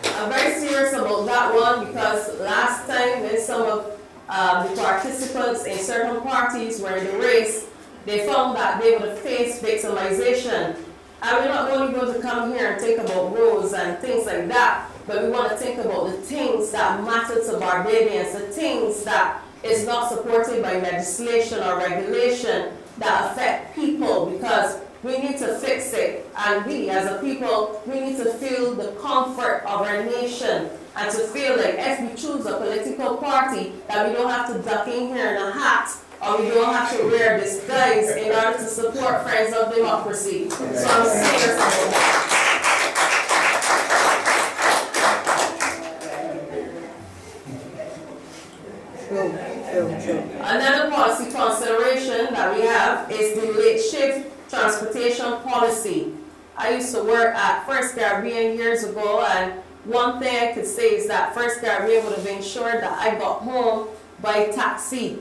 [SPEAKER 2] one. I'm very serious about that one, because last time when some of the participants in certain parties were in the race, they found that they would have faced victimization. And we're not only going to come here and think about roads and things like that, but we want to think about the things that matter to Barbadians, the things that is not supported by legislation or regulation that affect people, because we need to fix it. And we, as a people, we need to feel the comfort of our nation and to feel like if we choose a political party, that we don't have to duck in here in a hat, or we don't have to wear disguise in order to support Friends of Democracy. So I'm serious about that. Another policy consideration that we have is the late shift transportation policy. I used to work at First Caribbean years ago, and one thing I could say is that First Caribbean would have ensured that I got home by taxi.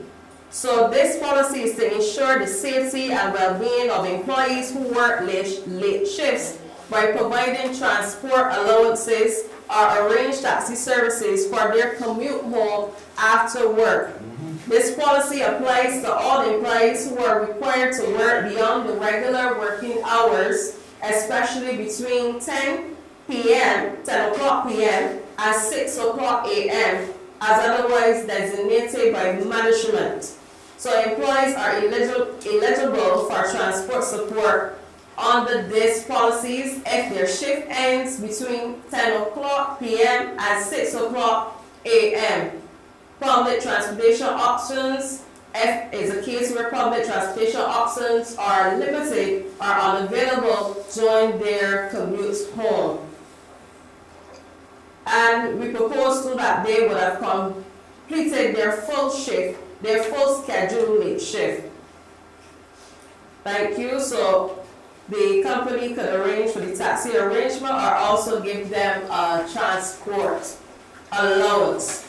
[SPEAKER 2] So this policy is to ensure the safety and well-being of employees who work late shifts by providing transport allowances or arrange taxi services for their commute home after work. This policy applies to all employees who are required to work beyond the regular working hours, especially between 10 o'clock p.m. and 6 o'clock a.m. as otherwise designated by management. So employees are eligible for transport support under these policies if their shift ends between 10 o'clock p.m. and 6 o'clock a.m. Public transportation options, if is a case where public transportation options are limited or unavailable during their commutes home. And we propose to that they would have completed their full shift, their full scheduled late shift. Thank you. So the company could arrange for the taxi arrangement or also give them a transport allowance.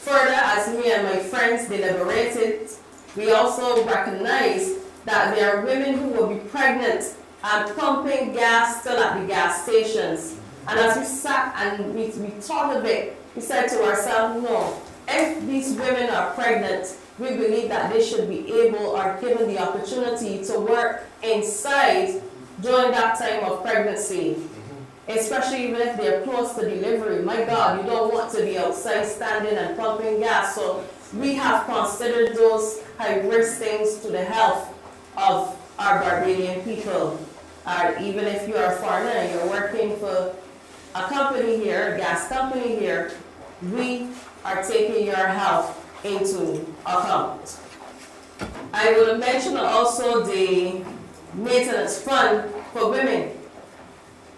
[SPEAKER 2] Further, as me and my friends deliberated, we also recognize that there are women who will be pregnant and pumping gas still at the gas stations. And as we sat and we thought of it, we said to ourselves, no, if these women are pregnant, we believe that they should be able or given the opportunity to work inside during that time of pregnancy. Especially even if they're close to delivery. My God, you don't want to be outside standing and pumping gas. So we have considered those high-risk things to the health of our Barbadian people. Even if you're a foreigner and you're working for a company here, a gas company here, we are taking your health into account. I will mention also the maintenance fund for women.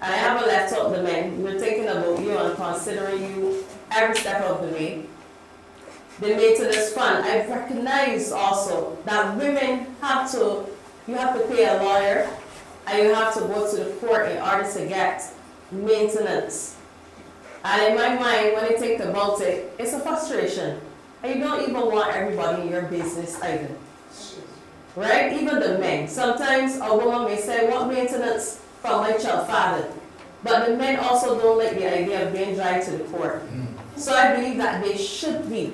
[SPEAKER 2] And I haven't left out the men. We're thinking about you and considering you every step of the way. The maintenance fund, I've recognized also that women you have to pay a lawyer and you have to go to the court in order to get maintenance. And in my mind, when I think about it, it's a frustration. And you don't even want everybody in your business either. Right? Even the men. Sometimes a woman may say, what maintenance from my child father? But the men also don't like the idea of being dragged to the court. So I believe that they should be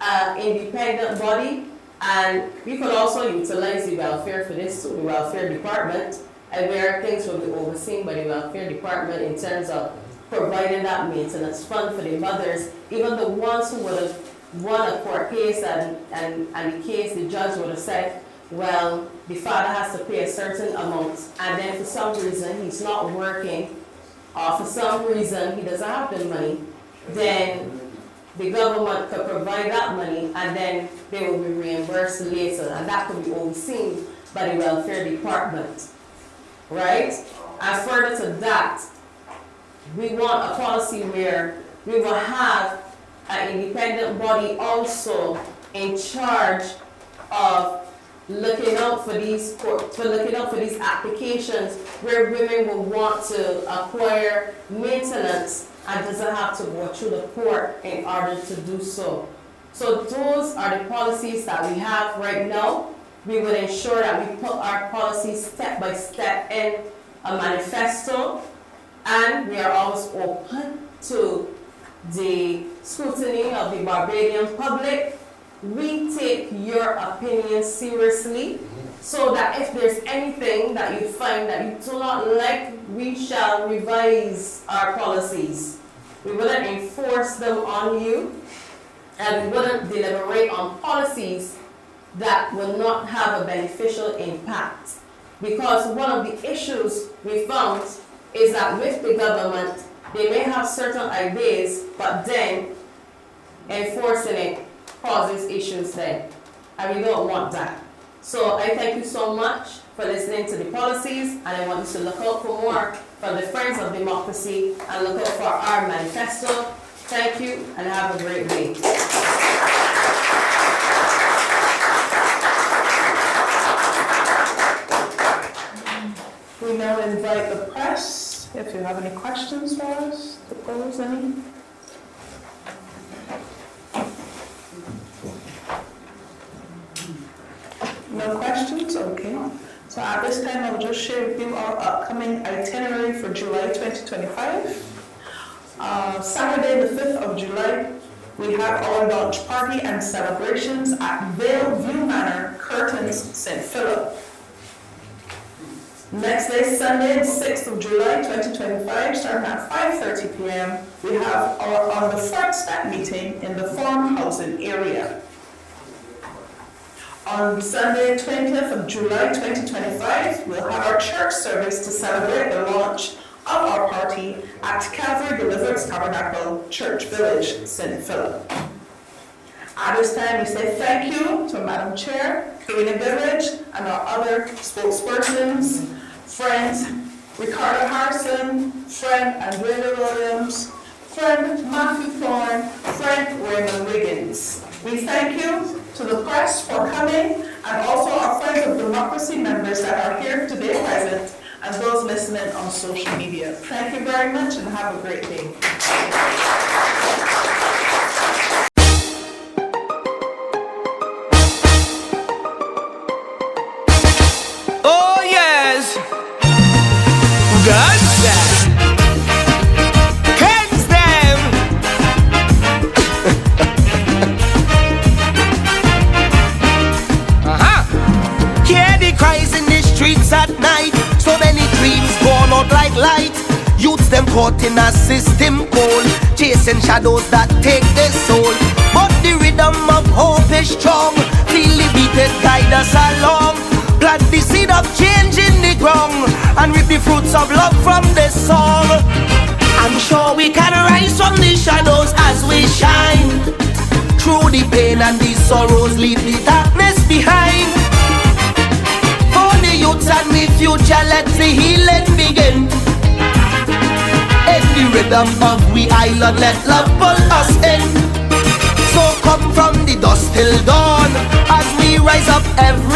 [SPEAKER 2] an independent body, and we could also utilize the welfare for this too, the welfare department, and where things will be overseen by the welfare department in terms of providing that maintenance fund for the mothers, even the ones who would have won a court case and the case, the judge would have said, well, the father has to pay a certain amount, and then for some reason he's not working, or for some reason he doesn't have the money, then the government could provide that money and then they will be reimbursed later, and that could be overseen by the welfare department, right? And further to that, we want a policy where we will have an independent body also in charge of looking out for these applications where women will want to acquire maintenance and doesn't have to go through the court in order to do so. So those are the policies that we have right now. We will ensure that we put our policies step by step in a manifesto, and we are always open to the scrutiny of the Barbadian public we take your opinion seriously, so that if there's anything that you find that you do not like, we shall revise our policies. We wouldn't enforce them on you, and we wouldn't deliberate on policies that will not have a beneficial impact. Because one of the issues we found is that with the government, they may have certain ideas, but then enforcing it causes issues then. And we don't want that. So I thank you so much for listening to the policies, and I want you to look out for more from the Friends of Democracy and look out for our manifesto. Thank you and have a great day.
[SPEAKER 1] We now invite the press, if you have any questions for us, to pose any. No questions? Okay. So at this time, I will just share with you our upcoming itinerary for July 2025. Saturday, the 5th of July, we have our launch party and celebrations at Vale View Manor, Curtains, St. Philip. Next day, Sunday, 6th of July 2025, starting at 5:30 p.m., we have our On the Front Step meeting in the farm housing area. On Sunday, 20th of July 2025, we'll have our church service to celebrate the launch of our party at Calvary Deliverance Tabernacle Church Village, St. Philip. At this time, we say thank you to Madam Chair, Karina Goodridge, and our other spokespersons, friends, Ricardo Harrison, friend Andrea Williams, friend Matthew Thorne, friend Raymond Wiggins. We thank you to the press for coming, and also our Friends of Democracy members that are here today present, and those listening on social media. Thank you very much and have a great day.
[SPEAKER 7] Oh yes, guns hands them. Hear the cries in the streets at night. So many dreams gone out like light. Youths them caught in a system cold, chasing shadows that take their soul. But the rhythm of hope is strong. Feel the beat it guide us along. Plant the seed of change in the ground and reap the fruits of love from this song. I'm sure we can rise from the shadows as we shine. Through the pain and the sorrows, leave the darkness behind. For the youths and the future, let the healing begin. In the rhythm of we island, let love pull us in. So come from the dust till dawn as we rise up every